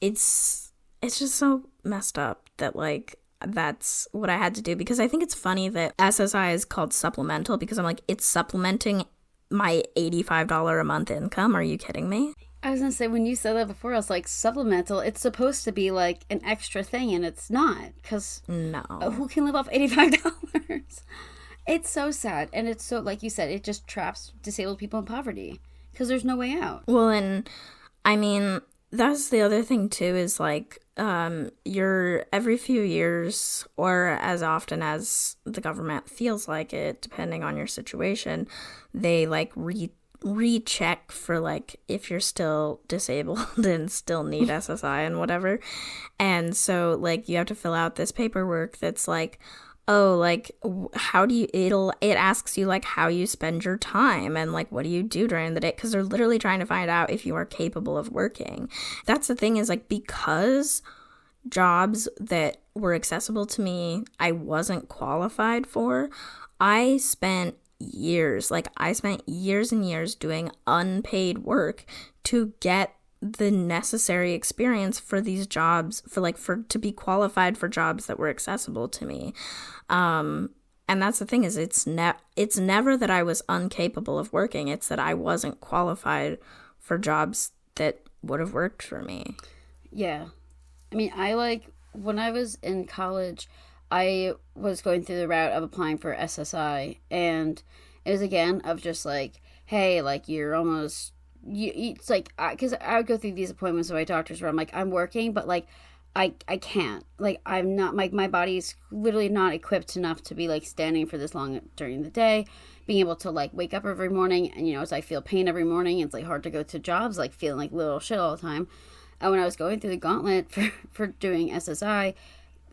it's just so messed up that like that's what I had to do, because I think it's funny that SSI is called supplemental, because I'm like, it's supplementing my $85 a month income. Are you kidding me? I was gonna say, when you said that before, I was like, supplemental, it's supposed to be like an extra thing, and it's not, because no, who can live off $85? It's so sad, and it's so, like you said, it just traps disabled people in poverty, because there's no way out. Well, and I mean, that's the other thing too, is like you're every few years, or as often as the government feels like it, depending on your situation, they like recheck for like if you're still disabled and still need SSI and whatever. And so like you have to fill out this paperwork that's like, oh, like how do you, it asks you like how you spend your time and like what do you do during the day, because they're literally trying to find out if you are capable of working. That's the thing, is like, because jobs that were accessible to me I wasn't qualified for, I spent years and years doing unpaid work to get the necessary experience for these jobs, for to be qualified for jobs that were accessible to me. And that's the thing, is it's never that I was incapable of working, it's that I wasn't qualified for jobs that would have worked for me. Yeah. I mean, when I was in college, I was going through the route of applying for SSI, and it was again of just like, hey, like you're almost, it's like, because I would go through these appointments with my doctors where I'm like, I'm working, but like I can't, like I'm not, my body's literally not equipped enough to be like standing for this long during the day, being able to like wake up every morning, and as I feel pain every morning, it's like hard to go to jobs like feeling like little shit all the time. And when I was going through the gauntlet for doing SSI,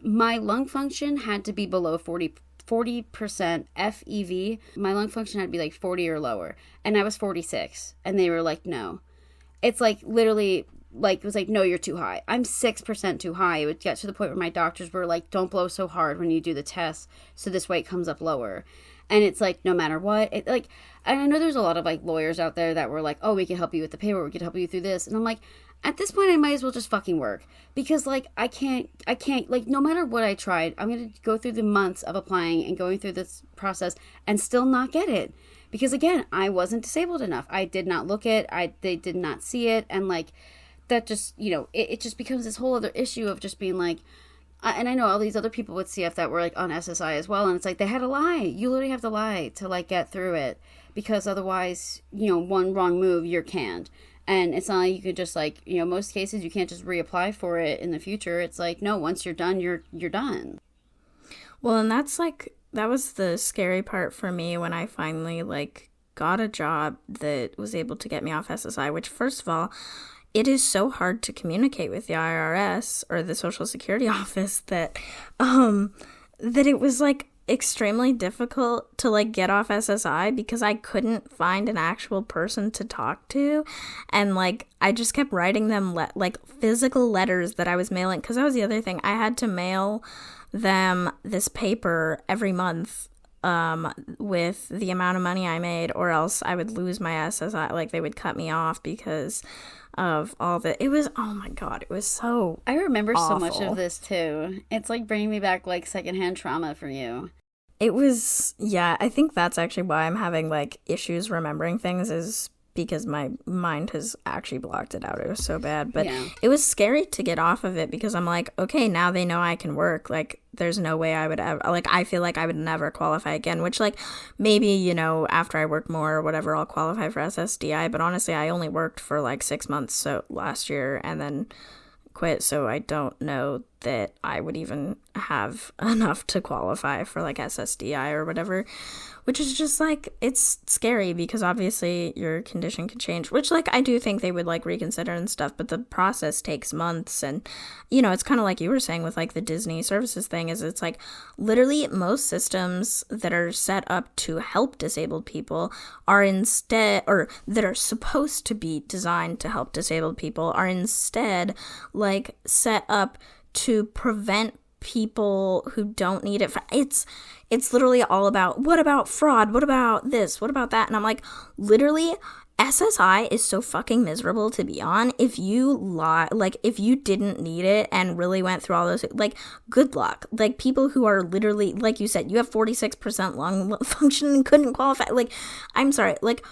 my lung function had to be below 40% FEV. My lung function had to be like 40 or lower. And I was 46. And they were like, no. It's like literally, like, it was like, no, you're too high. I'm 6% too high. It would get to the point where my doctors were like, don't blow so hard when you do the test, so this weight comes up lower. And it's like, no matter what, it like, and I know there's a lot of like lawyers out there that were like, oh, we can help you with the paperwork, we can help you through this. And I'm like, at this point, I might as well just fucking work, because like, I can't, like, no matter what I tried, I'm going to go through the months of applying and going through this process and still not get it. Because again, I wasn't disabled enough. I did not look it. They did not see it. And like, that just, it just becomes this whole other issue of just being like, and I know all these other people with CF that were like on SSI as well. And it's like, they had to lie. You literally have to lie to like get through it, because otherwise, one wrong move, you're canned. And it's not like you could just like, most cases you can't just reapply for it in the future. It's like, no, once you're done, you're done. Well, and that's like, that was the scary part for me when I finally like got a job that was able to get me off SSI, which, first of all, it is so hard to communicate with the IRS or the Social Security office that it was like extremely difficult to like get off SSI, because I couldn't find an actual person to talk to. And like, I just kept writing them like physical letters that I was mailing, because that was the other thing. I had to mail them this paper every month with the amount of money I made, or else I would lose my SSI. Like, they would cut me off because of all the, it was, oh my God, it was so I remember awful. So much of this too. It's like bringing me back like secondhand trauma for you. It was, yeah, I think that's actually why I'm having like issues remembering things, is because my mind has actually blocked it out. It was so bad. But yeah, it was scary to get off of it, because I'm like, okay, now they know I can work. Like, there's no way I would ever, like, I feel like I would never qualify again, which, like, maybe, after I work more or whatever, I'll qualify for SSDI. But honestly, I only worked for like 6 months last year and then quit. So I don't know that I would even have enough to qualify for like SSDI or whatever, which is just like, it's scary, because obviously your condition could change, which like I do think they would like reconsider and stuff, but the process takes months. And it's kind of like you were saying with like the Disney services thing, is it's like literally most systems that are set up to help disabled people are instead, or that are supposed to be designed to help disabled people, are instead like set up to prevent people who don't need it. It's literally all about, what about fraud? What about this? What about that? And I'm like, literally, SSI is so fucking miserable to be on. If you lie, like, if you didn't need it and really went through all those, like, good luck. Like, people who are literally, like you said, you have 46% lung function and couldn't qualify. Like, I'm sorry, like,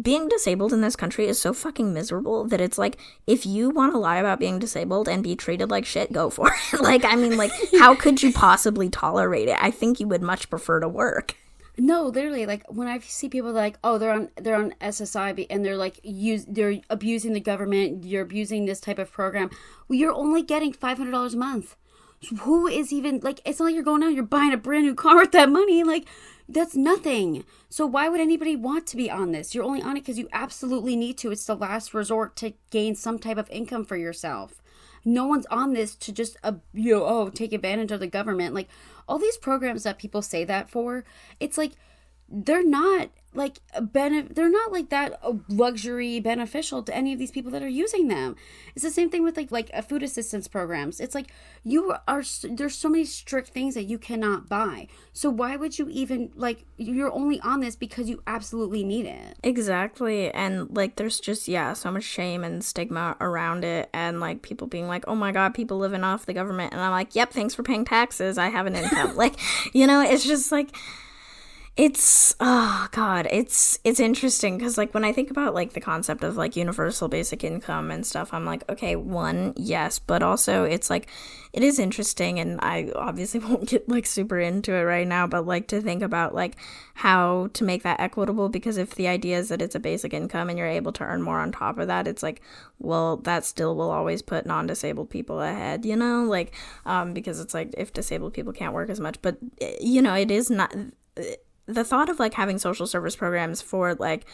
being disabled in this country is so fucking miserable that it's like, if you want to lie about being disabled and be treated like shit, go for it. Like, I mean, like, how could you possibly tolerate it? I think you would much prefer to work. No, literally, like, when I see people like, oh, they're on SSI and they're like, they're abusing the government, you're abusing this type of program. Well, you're only getting $500 a month. So who is even, like, it's not like you're going out, you're buying a brand new car with that money. Like, That's nothing. So why would anybody want to be on this? You're only on it because you absolutely need to. It's the last resort to gain some type of income for yourself. No one's on this to just, take advantage of the government. Like, all these programs that people say that for, it's like, they're not like they're not like that luxury beneficial to any of these people that are using them. It's the same thing with like a food assistance programs. It's like there's so many strict things that you cannot buy. So why would you even, like, you're only on this because you absolutely need it. Exactly. And like there's just so much shame and stigma around it, and like people being like, oh my god, people living off the government, and I'm like, yep, thanks for paying taxes, I have an income. Like, it's just like, it's interesting because like when I think about like the concept of like universal basic income and stuff, I'm like, okay, one, yes, but also it's like, it is interesting, and I obviously won't get like super into it right now, but like to think about like how to make that equitable, because if the idea is that it's a basic income and you're able to earn more on top of that, it's like, well, that still will always put non-disabled people ahead, like because it's like if disabled people can't work as much, but it is not. The thought of like having social service programs for like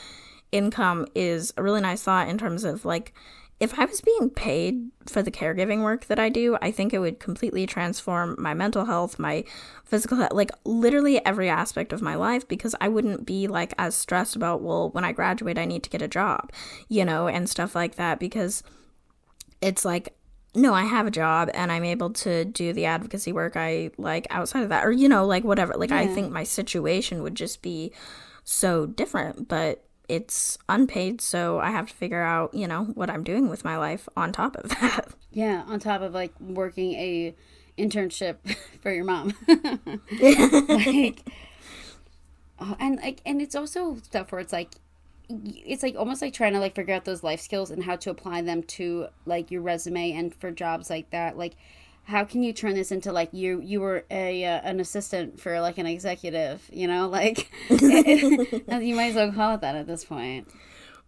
income is a really nice thought in terms of like, if I was being paid for the caregiving work that I do, I think it would completely transform my mental health, my physical health, like literally every aspect of my life, because I wouldn't be like as stressed about, well, when I graduate, I need to get a job, and stuff like that, because it's like, no, I have a job and I'm able to do the advocacy work I like outside of that, or, like whatever. Like, I think my situation would just be so different, but it's unpaid. So I have to figure out, what I'm doing with my life on top of that. Yeah. On top of like working a internship for your mom. And it's also stuff where it's like almost like trying to like figure out those life skills and how to apply them to like your resume and for jobs like that. Like, how can you turn this into like you were an assistant for like an executive, like you might as well call it that at this point.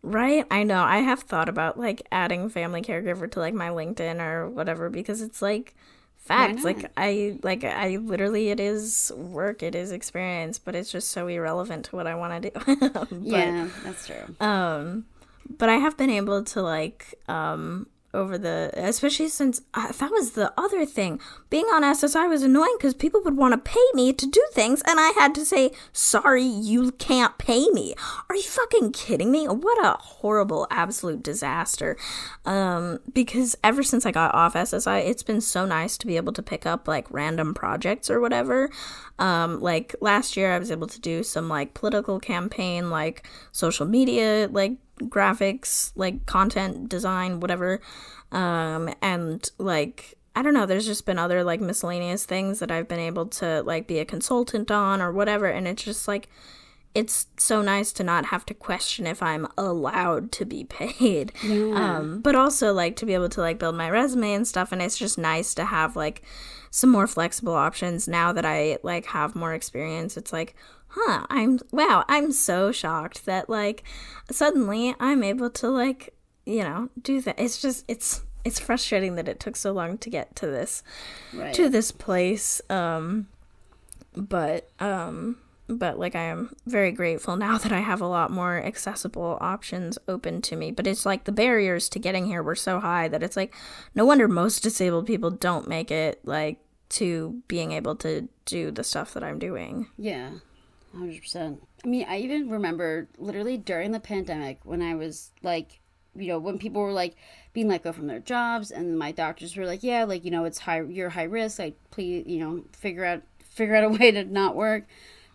Right? I know. I have thought about like adding family caregiver to like my LinkedIn or whatever, because it's like facts. I literally, it is work, it is experience, but it's just so irrelevant to what I want to do. Yeah, that's true. But I have been able to like especially since that was the other thing. Being on SSI was annoying because people would want to pay me to do things, and I had to say, sorry, you can't pay me. Are you fucking kidding me? What a horrible, absolute disaster. Because ever since I got off SSI, it's been so nice to be able to pick up like random projects or whatever. Like last year I was able to do some like political campaign, like social media, like graphics, like content design, whatever, and like I don't know, there's just been other like miscellaneous things that I've been able to like be a consultant on or whatever, and it's just like, it's so nice to not have to question if I'm allowed to be paid. But also like to be able to like build my resume and stuff, and it's just nice to have like some more flexible options now that I like have more experience. It's like, I'm so shocked that like suddenly I'm able to like, do that. It's just, it's frustrating that it took so long to get to this, to this place. But like I am very grateful now that I have a lot more accessible options open to me. But it's like the barriers to getting here were so high that it's like, no wonder most disabled people don't make it like to being able to do the stuff that I'm doing. Yeah. 100%. I mean, I even remember literally during the pandemic when I was like, when people were like being let go from their jobs, and my doctors were like, yeah, like, it's you're high risk, like, please, figure out a way to not work,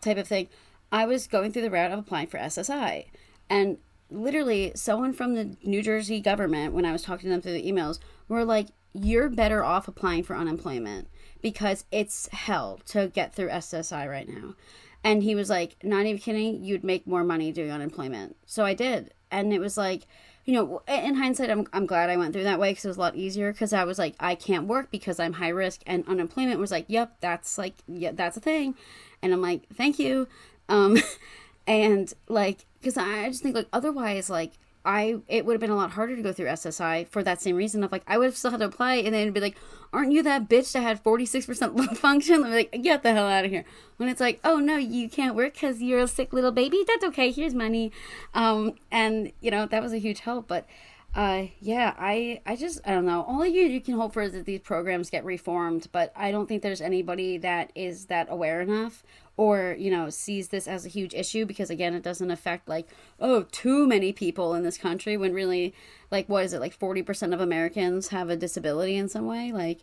type of thing. I was going through the route of applying for SSI, and literally someone from the New Jersey government, when I was talking to them through the emails, were like, you're better off applying for unemployment because it's hell to get through SSI right now. And he was like, not even kidding, you'd make more money doing unemployment. So I did. And it was like, in hindsight, I'm glad I went through that way because it was a lot easier, because I was like, I can't work because I'm high risk. And unemployment was like, yep, that's like, yeah, that's a thing. And I'm like, thank you. And like, because I just think like, otherwise, like, it would have been a lot harder to go through SSI for that same reason of like, I would have still had to apply, and then it'd be like, aren't you that bitch that had 46% lung function? I'm like, get the hell out of here. When it's like, oh no, you can't work because you're a sick little baby. That's okay. Here's money. And you know, that was a huge help. But yeah, I don't know. All you can hope for is that these programs get reformed, but I don't think there's anybody that is that aware enough or, you know, sees this as a huge issue, because again, it doesn't affect like, oh, too many people in this country, when really, like, what is it, like 40% of Americans have a disability in some way? Like,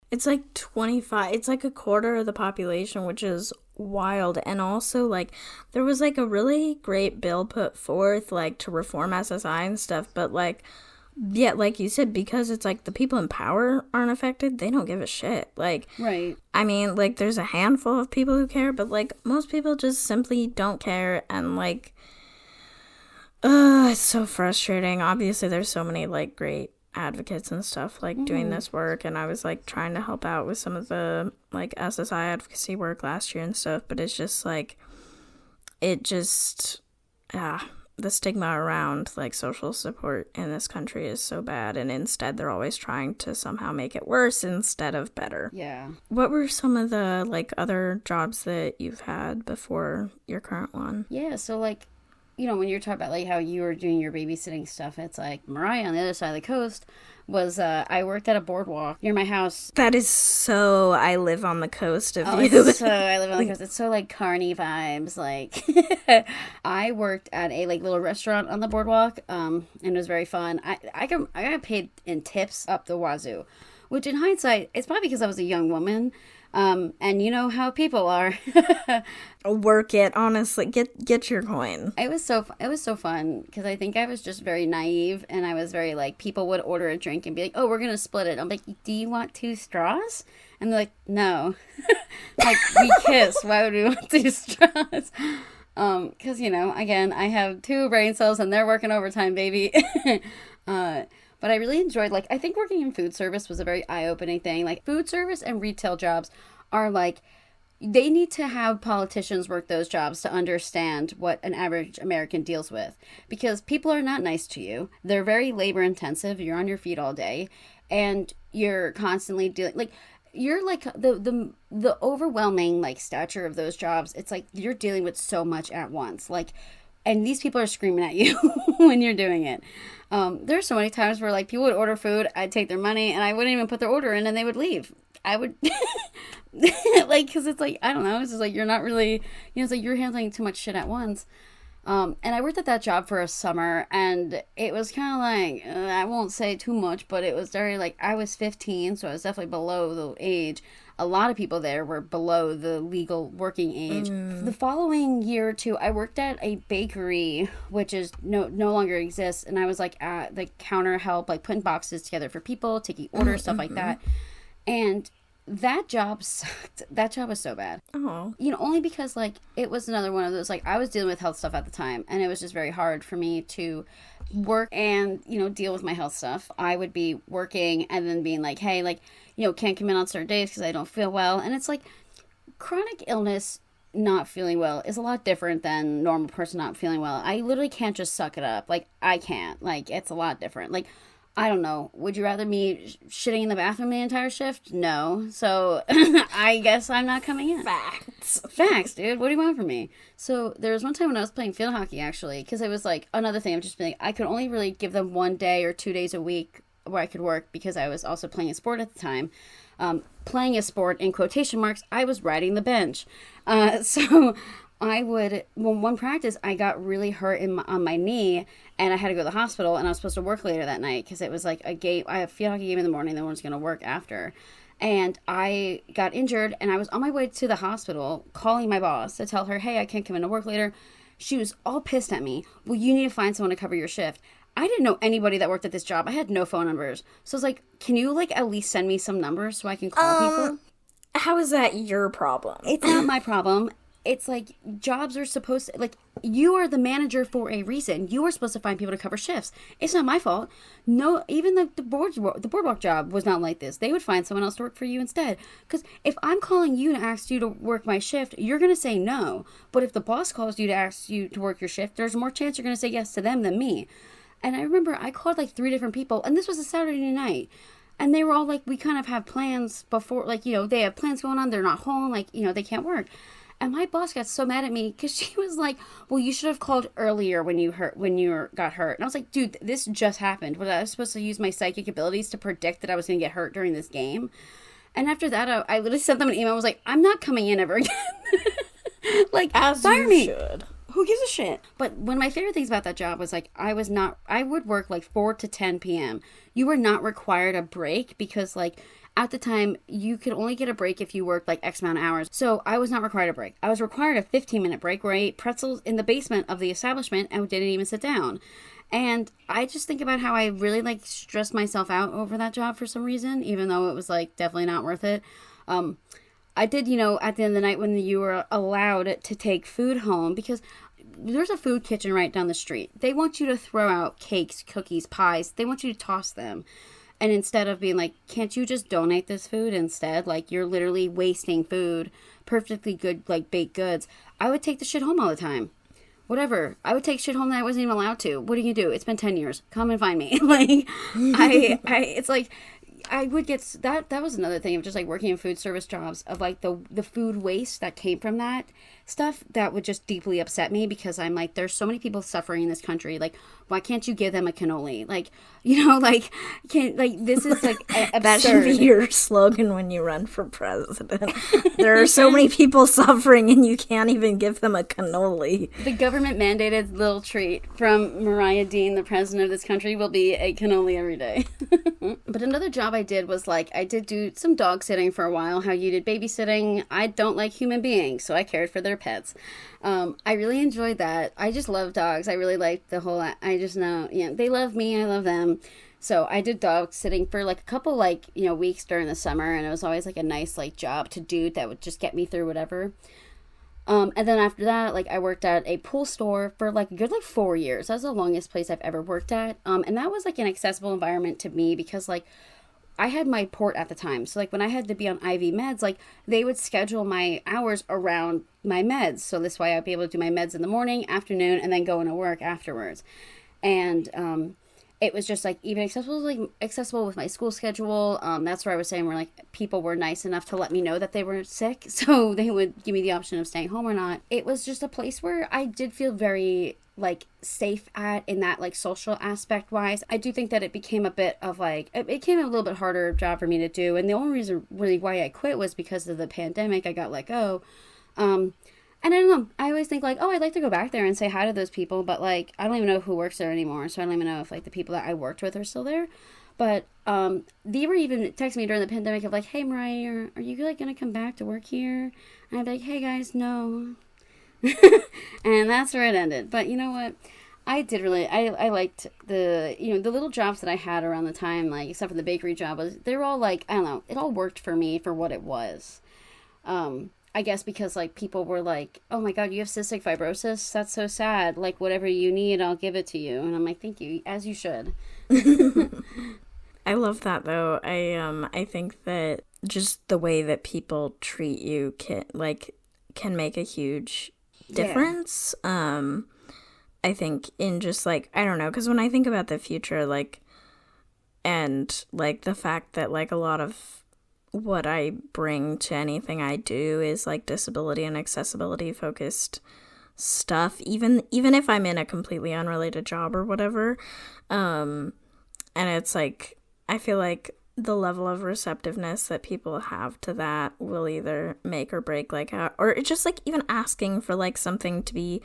it's like 25, it's like a quarter of the population, which is wild. And also, like, there was like a really great bill put forth, like, to reform SSI and stuff, but like, yeah, like you said, because it's like the people in power aren't affected, they don't give a shit. Like, right. I mean, like, there's a handful of people who care, but like most people just simply don't care. And like, it's so frustrating. Obviously there's so many like great advocates and stuff like doing this work, and I was like trying to help out with some of the like SSI advocacy work last year and stuff, but it's just like, it just the stigma around like social support in this country is so bad, and instead they're always trying to somehow make it worse instead of better. Yeah. What were some of the like other jobs that you've had before your current one? Yeah, so like, you know, when you're talking about like how you were doing your babysitting stuff, it's like Mariah on the other side of the coast was I worked at a boardwalk near my house. That is so I live on the coast of you. It's so I live on the coast. It's so like carny vibes. Like I worked at a like little restaurant on the boardwalk, and it was very fun. I got paid in tips up the wazoo, which in hindsight, it's probably because I was a young woman. And you know how people are. Work it, honestly. Get your coin. It was so fun because I think I was just very naive, and I was very like, people would order a drink and be like, oh, we're gonna split it. I'm like, do you want 2 straws? And they're like, no. Like, we kiss. Why would we want 2 straws? Because, you know, again, I have 2 brain cells and they're working overtime, baby. But I really enjoyed, like, I think working in food service was a very eye-opening thing. Like, food service and retail jobs are, like, they need to have politicians work those jobs to understand what an average American deals with. Because people are not nice to you. They're very labor-intensive. You're on your feet all day. And you're constantly dealing, like, you're, like, the overwhelming, like, stature of those jobs. It's, like, you're dealing with so much at once. Like, and these people are screaming at you when you're doing it. There's so many times where like people would order food, I'd take their money, and I wouldn't even put their order in, and they would leave. I would like, because it's like, I don't know, it's just like you're not really, you know, it's like you're handling too much shit at once. And I worked at that job for a summer, and it was kind of like, I won't say too much, but it was very like, I was 15, so I was definitely below the age. A lot of people there were below the legal working age. The following year or two, I worked at a bakery, which is no longer exists. And I was like at the counter help, like putting boxes together for people, taking orders, stuff like that. And that job sucked. That job was so bad. Oh. You know, only because like it was another one of those, like I was dealing with health stuff at the time, and it was just very hard for me to work and, you know, deal with my health stuff. I would be working and then being like, hey, like, you know, can't come in on certain days because I don't feel well. And it's like chronic illness, not feeling well is a lot different than normal person not feeling well. I literally can't just suck it up. Like, I can't. Like, it's a lot different. Like, I don't know. Would you rather me shitting in the bathroom the entire shift? No. So I guess I'm not coming in. Facts, dude. What do you want from me? So there was one time when I was playing field hockey, actually, because it was like another thing. I'm just being like, I could only really give them 1 day or 2 days a week where I could work because I was also playing a sport at the time. Playing a sport in quotation marks, I was riding the bench. So I would, well, one practice, I got really hurt on my knee, and I had to go to the hospital, and I was supposed to work later that night because it was like a game. I have a field hockey game in the morning, then I was going to work after. And I got injured, and I was on my way to the hospital calling my boss to tell her, hey, I can't come into work later. She was all pissed at me. Well, you need to find someone to cover your shift. I didn't know anybody that worked at this job. I had no phone numbers. So I was like, can you like at least send me some numbers so I can call people? How is that your problem? It's not my problem. It's like jobs are supposed to, like, you are the manager for a reason. You are supposed to find people to cover shifts. It's not my fault. No, even the boardwalk job was not like this. They would find someone else to work for you instead. Because if I'm calling you to ask you to work my shift, you're going to say no. But if the boss calls you to ask you to work your shift, there's more chance you're going to say yes to them than me. And I remember I called like 3 different people, and this was a Saturday night. And they were all like, we kind of have plans before, like, you know, they have plans going on. They're not home. Like, you know, they can't work. And my boss got so mad at me because she was like, well, you should have called earlier when you got hurt. And I was like, dude, this just happened. Was I supposed to use my psychic abilities to predict that I was going to get hurt during this game? And after that, I literally sent them an email. I was like, I'm not coming in ever again. Like, as fire you me. should. Who gives a shit? But one of my favorite things about that job was like, I would work like 4 to 10 p.m. You were not required a break because like at the time you could only get a break if you worked like X amount of hours. So I was not required a break. I was required a 15-minute break where I ate pretzels in the basement of the establishment and didn't even sit down. And I just think about how I really like stressed myself out over that job for some reason, even though it was like definitely not worth it. I did, you know, at the end of the night when you were allowed to take food home, because there's a food kitchen right down the street. They want you to throw out cakes, cookies, pies. They want you to toss them. And instead of being like, can't you just donate this food instead? Like, you're literally wasting food, perfectly good, like, baked goods. I would take the shit home all the time. Whatever. I would take shit home that I wasn't even allowed to. What are you gonna do? It's been 10 years. Come and find me. Like, it's like, I would get that was another thing of just like working in food service jobs of like the food waste that came from that stuff that would just deeply upset me, because I'm like, there's so many people suffering in this country. Like, why can't you give them a cannoli? Like, you know, like, can't, like, this is like absurd. That should be your slogan when you run for president. There are so many people suffering and you can't even give them a cannoli. The government mandated little treat from Mariah Dean, the president of this country, will be a cannoli every day. But another job I did was like, I did do some dog sitting for a while, how you did babysitting. I don't like human beings, so I cared for their pets. I really enjoyed that. I just love dogs. I really like the whole, I just know, you know, they love me, I love them. So I did dog sitting for like a couple like, you know, weeks during the summer, and it was always like a nice like job to do that would just get me through whatever. And then after that, like I worked at a pool store for like a good like 4 years. That was the longest place I've ever worked at. And that was like an accessible environment to me because like I had my port at the time. So like when I had to be on IV meds, like they would schedule my hours around my meds. So this way I'd be able to do my meds in the morning, afternoon, and then go into work afterwards. And it was just like even accessible with my school schedule. That's where I was saying where like people were nice enough to let me know that they were sick, so they would give me the option of staying home or not. It was just a place where I did feel very like safe at in that like social aspect wise. I do think that it became a bit of like it became a little bit harder job for me to do, and the only reason really why I quit was because of the pandemic. I got let go. And I don't know, I always think like, oh, I'd like to go back there and say hi to those people, but like, I don't even know who works there anymore, so I don't even know if like the people that I worked with are still there. But they were even texting me during the pandemic of like, hey, Mariah, are you like gonna come back to work here? And I'd be like, hey guys, no. And that's where it ended. But you know what? I did really, I liked the, you know, the little jobs that I had around the time, like, except for the bakery job, they were all like, I don't know, it all worked for me for what it was. I guess because, like, people were like, oh, my God, you have cystic fibrosis? That's so sad. Like, whatever you need, I'll give it to you. And I'm like, thank you, as you should. I love that, though. I think that just the way that people treat you can make a huge difference. Yeah. I think in just, like, I don't know, because when I think about the future, like, and, like, the fact that, like, a lot of what I bring to anything I do is like disability and accessibility focused stuff, even if I'm in a completely unrelated job or whatever. And it's like, I feel like the level of receptiveness that people have to that will either make or break, like, or it's just like even asking for like something to be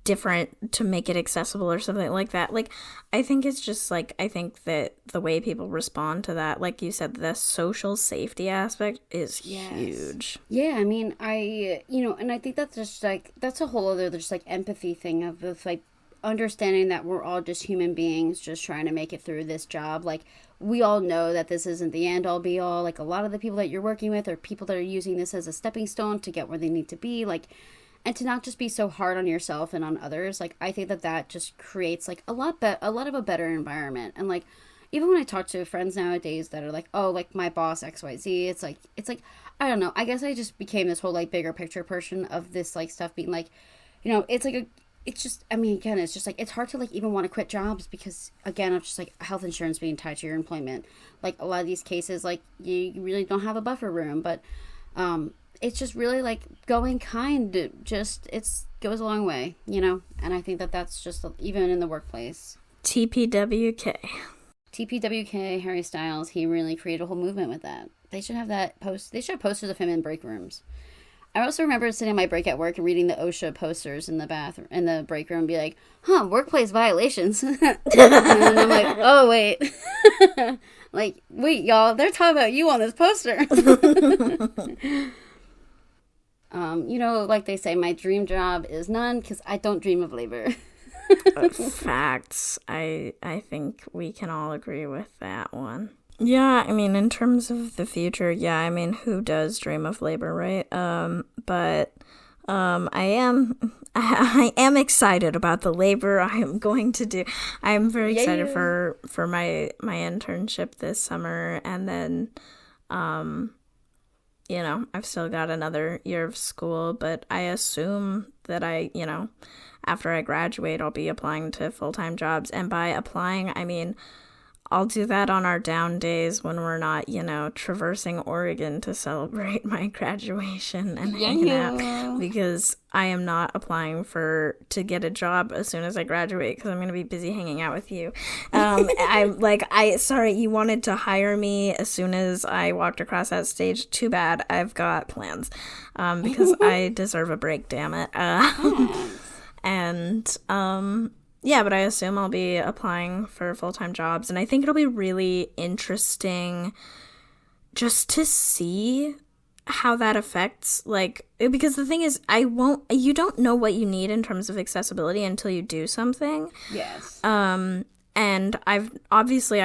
different to make it accessible or something like that. Like, I think it's just like, I think that the way people respond to that, like you said, the social safety aspect is huge. Yeah, I mean, and I think that's just like, that's a whole other just like empathy thing of like understanding that we're all just human beings just trying to make it through this job. Like, we all know that this isn't the end all be all. Like, a lot of the people that you're working with are people that are using this as a stepping stone to get where they need to be. Like, and to not just be so hard on yourself and on others. Like, I think that just creates like a lot of a better environment. And like, even when I talk to friends nowadays that are like, oh, like my boss XYZ, it's like I don't know, I guess I just became this whole like bigger picture person of this like stuff being like, you know, it's like it's just, I mean, again, it's just like, it's hard to like even want to quit jobs because, again, of just like health insurance being tied to your employment. Like a lot of these cases, like you really don't have a buffer room, but it's just really like going kind, just, it's goes a long way, you know? And I think that that's just even in the workplace. TPWK. TPWK, Harry Styles, he really created a whole movement with that. They should have that they should have posters of him in break rooms. I also remember sitting on my break at work and reading the OSHA posters in the break room and be like, workplace violations. And I'm like, oh, wait. Like, wait, y'all, they're talking about you on this poster. You know, like they say, my dream job is none because I don't dream of labor. Facts. I think we can all agree with that one. Yeah, I mean, in terms of the future, yeah, I mean, who does dream of labor, right? But I am excited about the labor I am going to do. I'm very excited for my internship this summer, and then, you know, I've still got another year of school, but I assume that after I graduate, I'll be applying to full-time jobs, and by applying, I mean, I'll do that on our down days when we're not, traversing Oregon to celebrate my graduation and hanging out, because I am not applying to get a job as soon as I graduate because I'm going to be busy hanging out with you. Sorry, you wanted to hire me as soon as I walked across that stage. Too bad. I've got plans because I deserve a break, damn it. Yeah, but I assume I'll be applying for full-time jobs, and I think it'll be really interesting just to see how that affects, because the thing is, you don't know what you need in terms of accessibility until you do something. Yes. And I've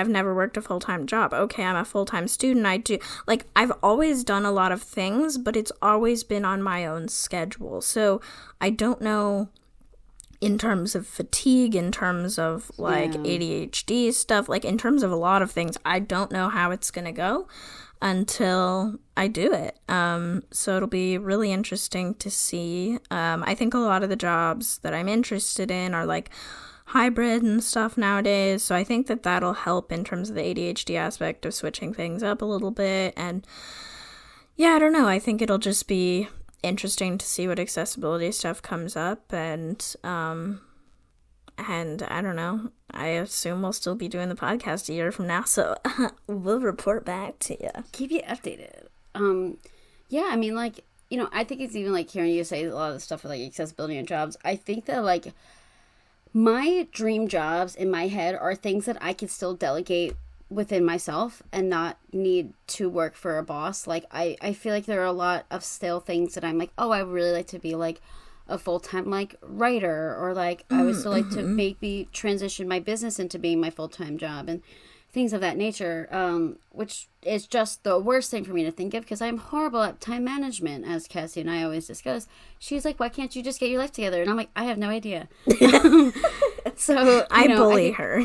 never worked a full-time job. Okay, I'm a full-time student. I've always done a lot of things, but it's always been on my own schedule. So I don't know, in terms of fatigue, in terms of ADHD stuff, in terms of a lot of things, I don't know how it's going to go until I do it. So it'll be really interesting to see. I think a lot of the jobs that I'm interested in are hybrid and stuff nowadays. So I think that that'll help in terms of the ADHD aspect of switching things up a little bit. And yeah, I don't know. I think it'll just be interesting to see what accessibility stuff comes up, and I don't know, I assume we'll still be doing the podcast a year from now, so we'll report back to you, keep you updated. I mean, I think it's even hearing you say a lot of the stuff with accessibility and jobs. I think that my dream jobs in my head are things that I can still delegate within myself and not need to work for a boss. I feel like there are a lot of still things that I'm I would really like to be a full-time writer, or I would still like to maybe transition my business into being my full-time job and things of that nature, which is just the worst thing for me to think of because I'm horrible at time management, as Cassie and I always discuss. She's like, why can't you just get your life together? And I'm like, I have no idea. So I bully her.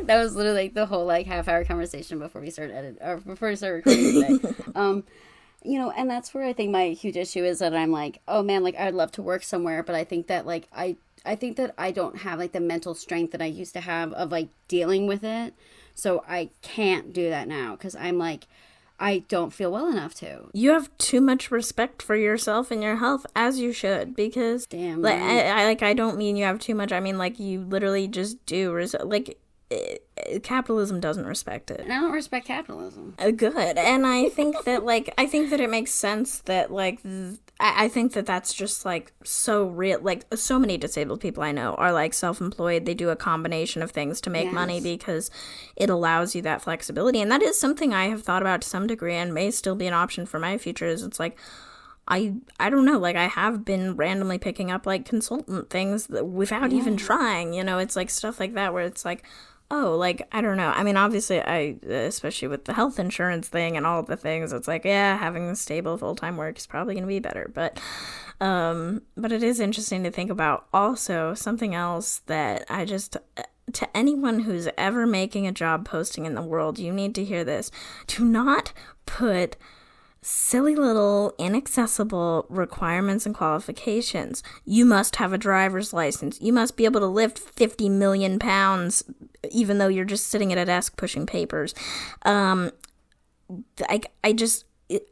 That was literally the whole half-hour conversation before we started recording today. And that's where I think my huge issue is, that I'm oh man, I'd love to work somewhere, but I think that I think that I don't have the mental strength that I used to have of dealing with it. So I can't do that now because I'm I don't feel well enough to. You have too much respect for yourself and your health, as you should, because damn, I don't mean you have too much. I mean you literally just do. Capitalism doesn't respect it. And I don't respect capitalism. Good. And I think that it makes sense that I think that that's just so real. So many disabled people I know are self-employed. They do a combination of things to make money because it allows you that flexibility. And that is something I have thought about to some degree and may still be an option for my future. Is it's I don't know, I have been randomly picking up consultant things without even trying, it's stuff like that where it's I don't know. I mean, obviously, especially with the health insurance thing and all of the things, it's having a stable full-time work is probably going to be better. But it is interesting to think about. Also, something else that I just, to anyone who's ever making a job posting in the world, you need to hear this. Do not put silly little inaccessible requirements and qualifications. You must have a driver's license. You must be able to lift 50 million pounds even though you're just sitting at a desk pushing papers.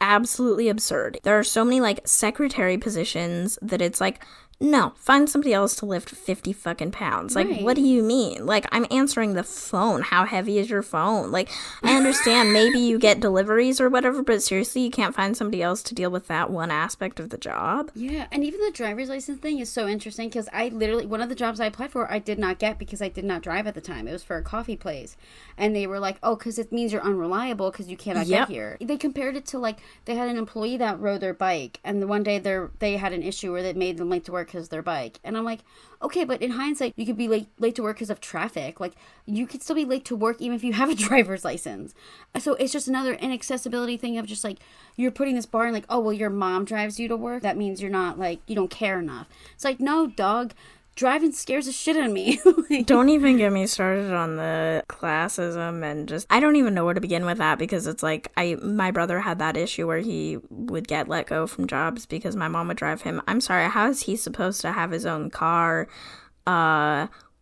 Absolutely absurd. There are so many like secretary positions that it's like, no, find somebody else to lift 50 fucking pounds. Like, what do you mean? Like, I'm answering the phone. How heavy is your phone? Like, I understand maybe you get deliveries or whatever, but seriously, you can't find somebody else to deal with that one aspect of the job? Yeah, and even the driver's license thing is so interesting because I literally, one of the jobs I applied for, I did not get because I did not drive at the time. It was for a coffee place. And they were like, oh, because it means you're unreliable because you cannot get here. They compared it to, like, they had an employee that rode their bike, and the one day they had an issue where they made them late to work because of their bike. And I'm like, okay, but in hindsight, you could be late to work because of traffic. Like, you could still be late to work even if you have a driver's license. So it's just another inaccessibility thing of just, like, you're putting this bar in, like, oh, well, your mom drives you to work. That means you're not, like, you don't care enough. It's like, no, dog. Driving scares the shit out of me. Don't even get me started on the classism and just, I don't even know where to begin with that because it's like, my brother had that issue where he would get let go from jobs because my mom would drive him. I'm sorry, how is he supposed to have his own car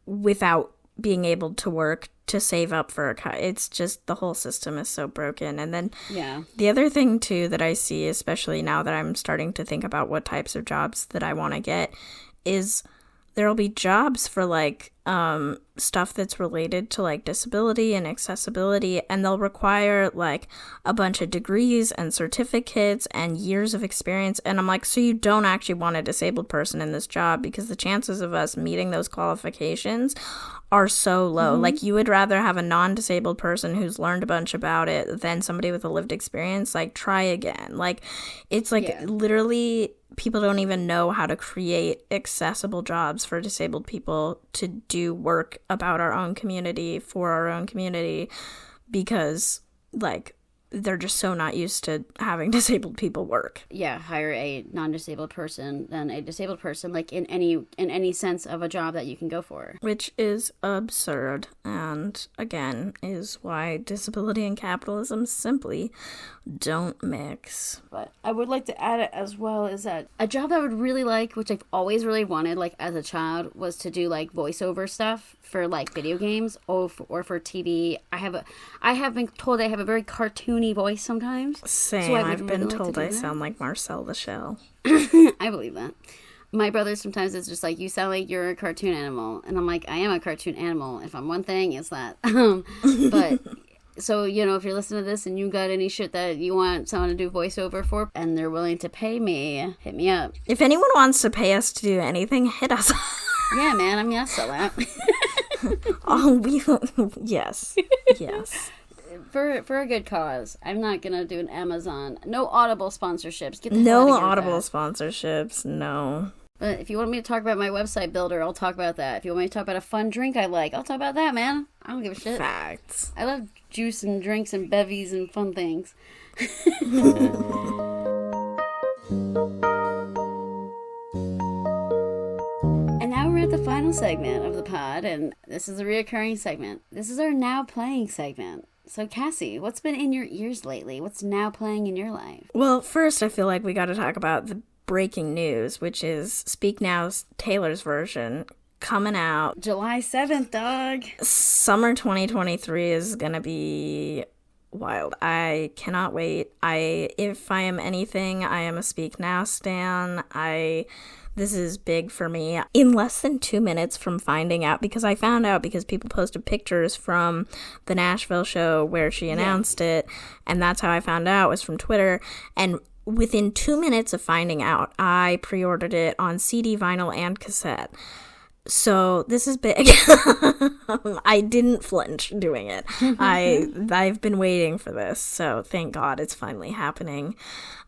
without being able to work to save up for a car? It's just, the whole system is so broken. And then the other thing too that I see, especially now that I'm starting to think about what types of jobs that I want to get, is there'll be jobs for like stuff that's related to like disability and accessibility, and they'll require like a bunch of degrees and certificates and years of experience. And I'm like, so you don't actually want a disabled person in this job because the chances of us meeting those qualifications are so low. Like, you would rather have a non-disabled person who's learned a bunch about it than somebody with a lived experience. Like, try again. Like, it's like literally people don't even know how to create accessible jobs for disabled people to do work about our own community, for our own community, because like they're just so not used to having disabled people work. Yeah, hire a non-disabled person than a disabled person, like in any sense of a job that you can go for. Which is absurd, and again, is why disability and capitalism simply don't mix. But I would like to add it as well, is that a job that I would really like, which I've always really wanted, like as a child, was to do like voiceover stuff for like video games or for TV. I have been told I have a very cartoony voice sometimes. Same. So I've been told I sound like Marcel the Shell. I believe that. My brother sometimes is just like, you sound like you're a cartoon animal. And I'm like, I am a cartoon animal. If I'm one thing, it's that. But so, you know, if you're listening to this and you got any shit that you want someone to do voiceover for and they're willing to pay me, hit me up. If anyone wants to pay us to do anything, hit us. Yeah, man. I mean, I sell that. Yes. For a good cause. I'm not gonna do an Amazon. No Audible sponsorships. Get the no Audible sponsorships. No. But if you want me to talk about my website builder, I'll talk about that. If you want me to talk about a fun drink I like, I'll talk about that, man. I don't give a shit. Facts. I love juice and drinks and bevies and fun things. And now we're at the final segment of the pod, and this is a reoccurring segment. This is our Now Playing segment. So, Cassie, what's been in your ears lately? What's now playing in your life? Well, first, I feel like we got to talk about the breaking news, which is Speak Now's Taylor's version coming out July 7th, dog. Summer 2023 is going to be wild. I cannot wait. If I am anything, I am a Speak Now stan. This is big for me. In less than 2 minutes from finding out, because I found out because people posted pictures from the Nashville show where she announced it, and that's how I found out, was from Twitter. And within 2 minutes of finding out, I pre-ordered it on CD, vinyl, and cassette. So this is big. I didn't flinch doing it. I've been waiting for this, so thank God it's finally happening.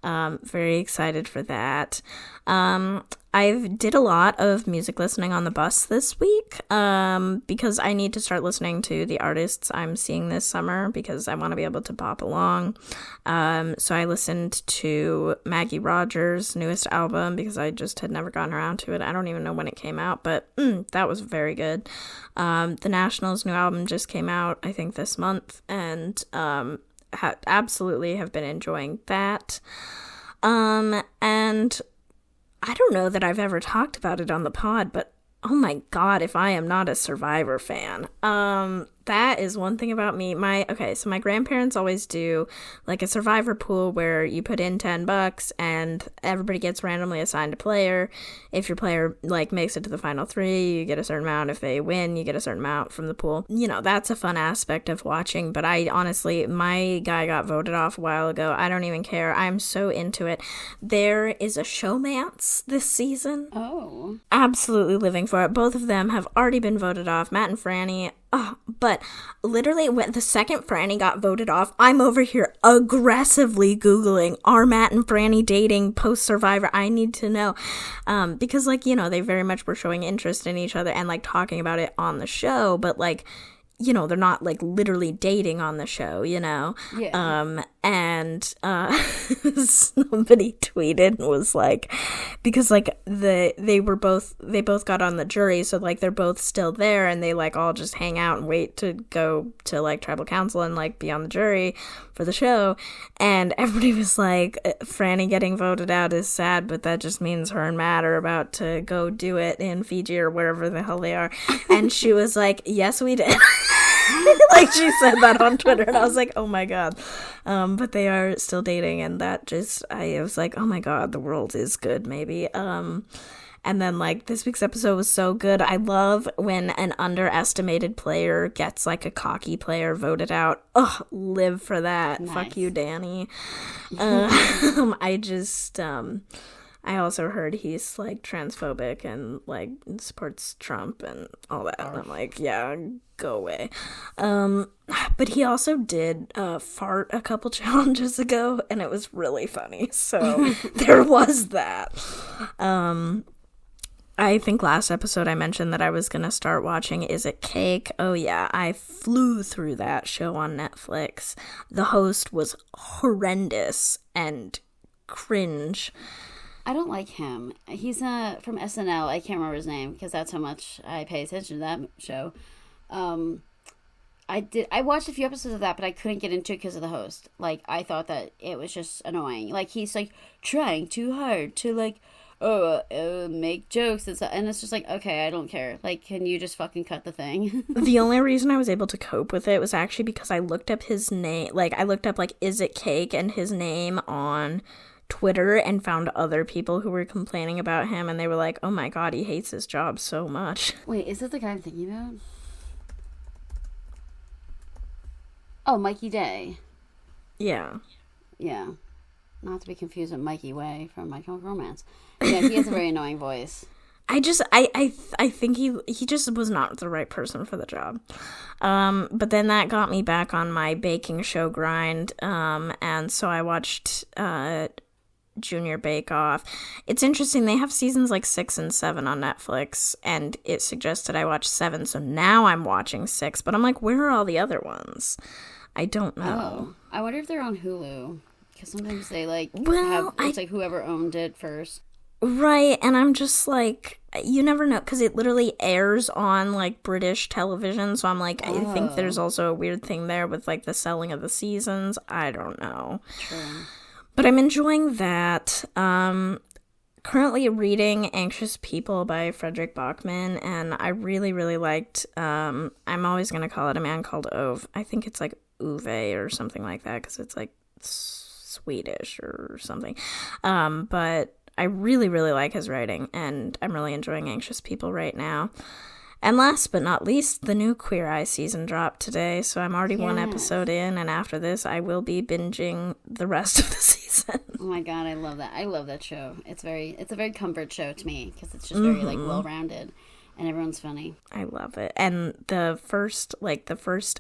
Very excited for that. I did a lot of music listening on the bus this week because I need to start listening to the artists I'm seeing this summer because I want to be able to bop along. So I listened to Maggie Rogers' newest album because I just had never gotten around to it. I don't even know when it came out, but that was very good. The National's new album just came out, I think, this month, and absolutely have been enjoying that. And I don't know that I've ever talked about it on the pod, but oh my God, if I am not a Survivor fan. That is one thing about me. So my grandparents always do like a Survivor pool where you put in $10 and everybody gets randomly assigned a player. If your player like makes it to the final 3, you get a certain amount. If they win, you get a certain amount from the pool. You know, that's a fun aspect of watching, but I honestly, my guy got voted off a while ago. I don't even care. I'm so into it. There is a showmance this season. Oh. Absolutely living for it. Both of them have already been voted off, Matt and Franny. Oh, but literally when the second Franny got voted off, I'm over here aggressively Googling, are Matt and Franny dating post-Survivor? I need to know. Because, like, you know, they very much were showing interest in each other and, like, talking about it on the show, but, like, you know, they're not, like, literally dating on the show, you know? Yeah. And somebody tweeted and was like, because, like, they both got on the jury, so, like, they're both still there, and they, like, all just hang out and wait to go to, like, tribal council and, like, be on the jury for the show, and everybody was like, Franny getting voted out is sad, but that just means her and Matt are about to go do it in Fiji or wherever the hell they are, and she was like, yes, we did. Like, she said that on Twitter, and I was like, oh my God. But they are still dating, and that just, I was like, oh my God, the world is good, maybe. And then, like, this week's episode was so good. I love when an underestimated player gets, like, a cocky player voted out. Oh, live for that. Nice. Fuck you, Danny. I also heard he's, like, transphobic and, like, supports Trump and all that. And I'm like, yeah, go away. But he also did fart a couple challenges ago, and it was really funny. So there was that. I think last episode I mentioned that I was going to start watching Is It Cake? Oh yeah, I flew through that show on Netflix. The host was horrendous and cringe. I don't like him. He's from SNL. I can't remember his name because that's how much I pay attention to that show. I watched a few episodes of that, but I couldn't get into it because of the host. Like, I thought that it was just annoying. Like, he's like trying too hard to like make jokes and stuff, and it's just like, okay, I don't care. Like, can you just fucking cut the thing? The only reason I was able to cope with it was actually because I looked up his name. Like, I looked up like Is It Cake and his name on Twitter and found other people who were complaining about him, and they were like, oh my God, he hates his job so much. Wait, is that the guy I'm thinking about? Oh, Mikey Day. Yeah. Yeah. Not to be confused with Mikey Way from My Chemical Romance. Yeah, he has a very annoying voice. I think he just was not the right person for the job. But then that got me back on my baking show grind, and so I watched Junior Bake Off. It's interesting, they have seasons like 6 and 7 on Netflix, and it suggested I watch 7, so now I'm watching 6, but I'm like, where are all the other ones? I don't know. Oh, I wonder if they're on Hulu, because sometimes they like it's like whoever owned it first. Right, and I'm just like, you never know, because it literally airs on like British television, so I'm like, I think there's also a weird thing there with like the selling of the seasons. I don't know. True. But I'm enjoying that. Currently reading Anxious People by Frederick Bachman, and I really, really liked, I'm always going to call it A Man Called Ove. I think it's like Uwe or something like that, because it's like Swedish or something. But I really, really like his writing, and I'm really enjoying Anxious People right now. And last but not least, the new Queer Eye season dropped today, so I'm already one episode in, and after this, I will be binging the rest of the season. Oh my God, I love that. I love that show. It's a very comfort show to me, because it's just very like well-rounded, and everyone's funny. I love it. And the first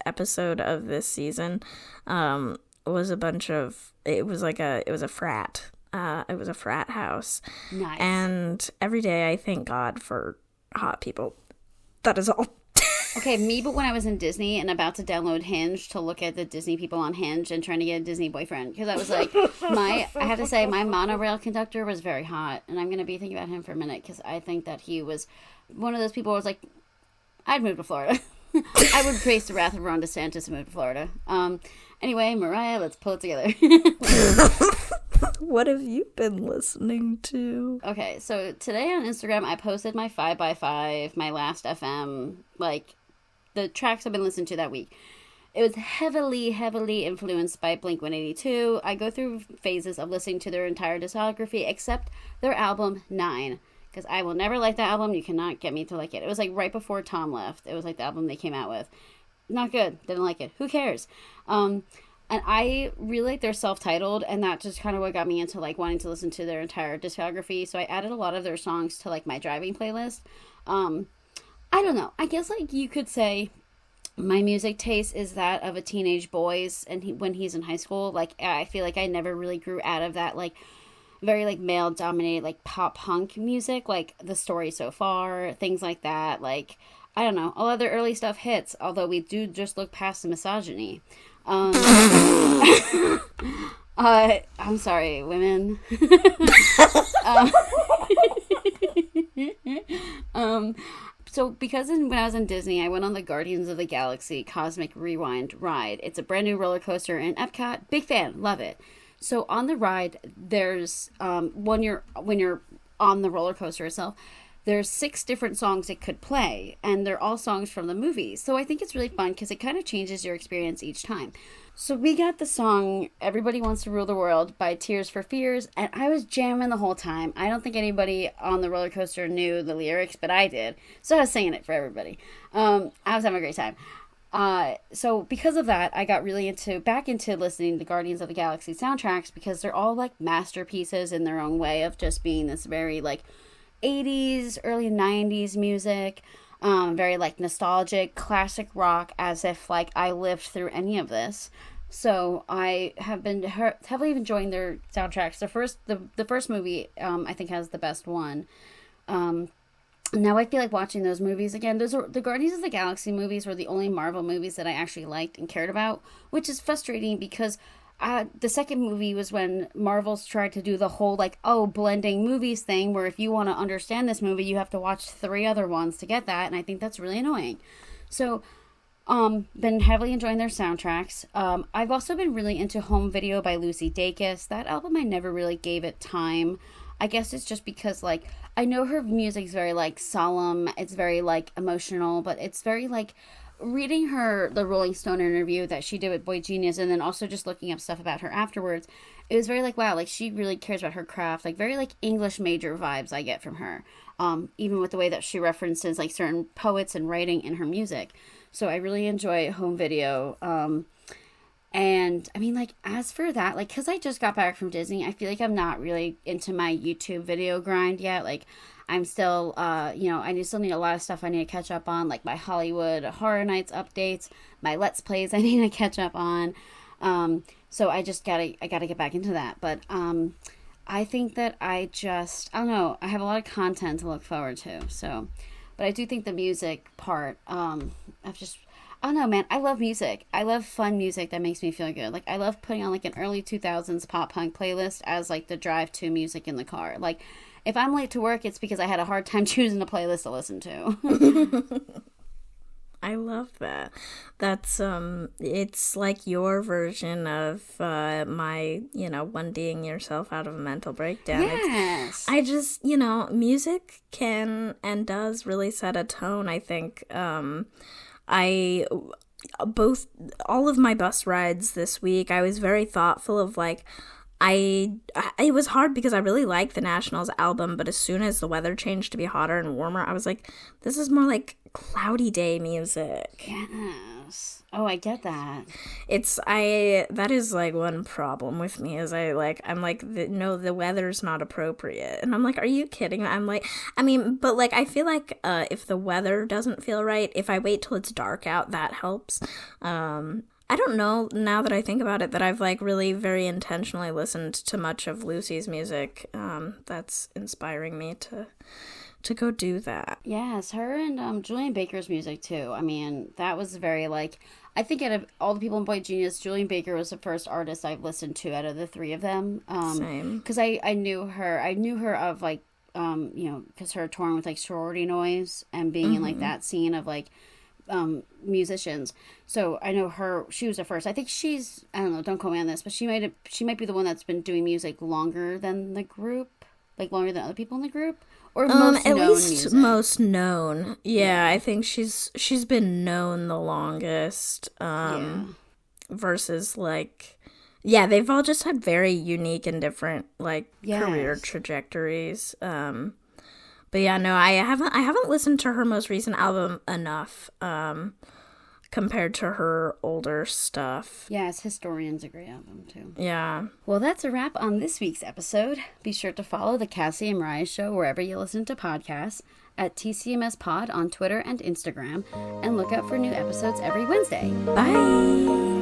episode of this season was a bunch of, it was a frat. It was a frat house. Nice. And every day I thank God for hot people. That is all. Okay, me, but when I was in Disney and about to download Hinge to look at the Disney people on Hinge and trying to get a Disney boyfriend, because I was like, I have to say, my monorail conductor was very hot, and I'm going to be thinking about him for a minute, because I think that he was one of those people who was like, I'd move to Florida. I would praise the wrath of Ron DeSantis and move to Florida. Anyway, Mariah, let's pull it together. What have you been listening to? Okay, so today on Instagram, I posted my 5x5, my last FM, like, the tracks I've been listening to that week. It was heavily, heavily influenced by Blink-182. I go through phases of listening to their entire discography, except their album 9. Because I will never like that album. You cannot get me to like it. It was like right before Tom left. It was like the album they came out with. Not good. Didn't like it. Who cares? And I really like their self-titled, and that just kind of what got me into like wanting to listen to their entire discography. So I added a lot of their songs to like my driving playlist. I don't know. I guess like you could say my music taste is that of a teenage boy's, and when he's in high school. Like I feel like I never really grew out of that like very like male dominated like pop punk music, like The Story So Far, things like that. Like I don't know, all other early stuff hits, although we do just look past the misogyny. I'm sorry, women. So because when I was in Disney, I went on the Guardians of the Galaxy Cosmic Rewind ride. It's a brand new roller coaster in Epcot. Big fan, love it. So on the ride, there's when you're on the roller coaster itself, there's 6 different songs it could play, and they're all songs from the movies. So I think it's really fun because it kind of changes your experience each time. So we got the song "Everybody Wants to Rule the World" by Tears for Fears, and I was jamming the whole time. I don't think anybody on the roller coaster knew the lyrics, but I did. So I was singing it for everybody. I was having a great time. So because of that, I got really back into listening to the Guardians of the Galaxy soundtracks, because they're all like masterpieces in their own way of just being this very like 80s, early 90s music, very like nostalgic, classic rock, as if like I lived through any of this. So I have been heavily enjoying their soundtracks. The first movie, I think, has the best one. Now I feel like watching those movies again. The Guardians of the Galaxy movies were the only Marvel movies that I actually liked and cared about, which is frustrating because the second movie was when Marvel's tried to do the whole like, blending movies thing, where if you want to understand this movie, you have to watch 3 other ones to get that, and I think that's really annoying. So, been heavily enjoying their soundtracks. I've also been really into Home Video by Lucy Dacus. That album, I never really gave it time. I guess it's just because, like, I know her music's very, like, solemn. It's very, like, emotional, but it's very, like, reading the Rolling Stone interview that she did with Boy Genius, and then also just looking up stuff about her afterwards, it was very, like, wow, like, she really cares about her craft. Like, very, like, English major vibes I get from her. Even with the way that she references, like, certain poets and writing in her music. So I really enjoy Home Video. And I mean, like, as for that, like, because I just got back from Disney, I feel like I'm not really into my YouTube video grind yet. Like, I'm still, I still need a lot of stuff I need to catch up on, like my Hollywood Horror Nights updates, my Let's Plays I need to catch up on. So I gotta get back into that. But I think that I don't know, I have a lot of content to look forward to. So, but I do think the music part, I don't know, man. I love music. I love fun music that makes me feel good. Like, I love putting on, like, an early 2000s pop-punk playlist as, like, the drive-to music in the car. Like, if I'm late to work, it's because I had a hard time choosing a playlist to listen to. I love that. That's, it's like your version of my, 1D'ing yourself out of a mental breakdown. Yes. I just, music can and does really set a tone, I think. All of my bus rides this week, I was very thoughtful of, like, it was hard because I really liked the Nationals album, but as soon as the weather changed to be hotter and warmer, I was like, this is more like cloudy day music. Yes. Oh, I get that. That is, like, one problem with me is I'm like, no, the weather's not appropriate. And I'm like, are you kidding? But, like, I feel like if the weather doesn't feel right, if I wait till it's dark out, that helps. I don't know, now that I think about it, that I've, like, really very intentionally listened to much of Lucy's music. That's inspiring me to go do that. Yes, her and Julian Baker's music, too. I mean, that was very, like, I think out of all the people in Boy Genius, Julian Baker was the first artist I've listened to out of the 3 of them. Same. Because I knew her of, like, because her touring with, like, Sorority Noise and being in, like, that scene of, like, musicians. So I know she was the first. I think I don't know, don't quote me on this, but she might be the one that's been doing music longer than the group, like longer than other people in the group, or most at known least music. most known. Yeah, I think she's been known the longest. Versus like, yeah, they've all just had very unique and different like career trajectories. But yeah, no, I haven't listened to her most recent album enough compared to her older stuff. Yes, Historian's a great album too. Yeah. Well, that's a wrap on this week's episode. Be sure to follow the Cassie and Mariah Show wherever you listen to podcasts, at TCMS Pod on Twitter and Instagram, and look out for new episodes every Wednesday. Bye.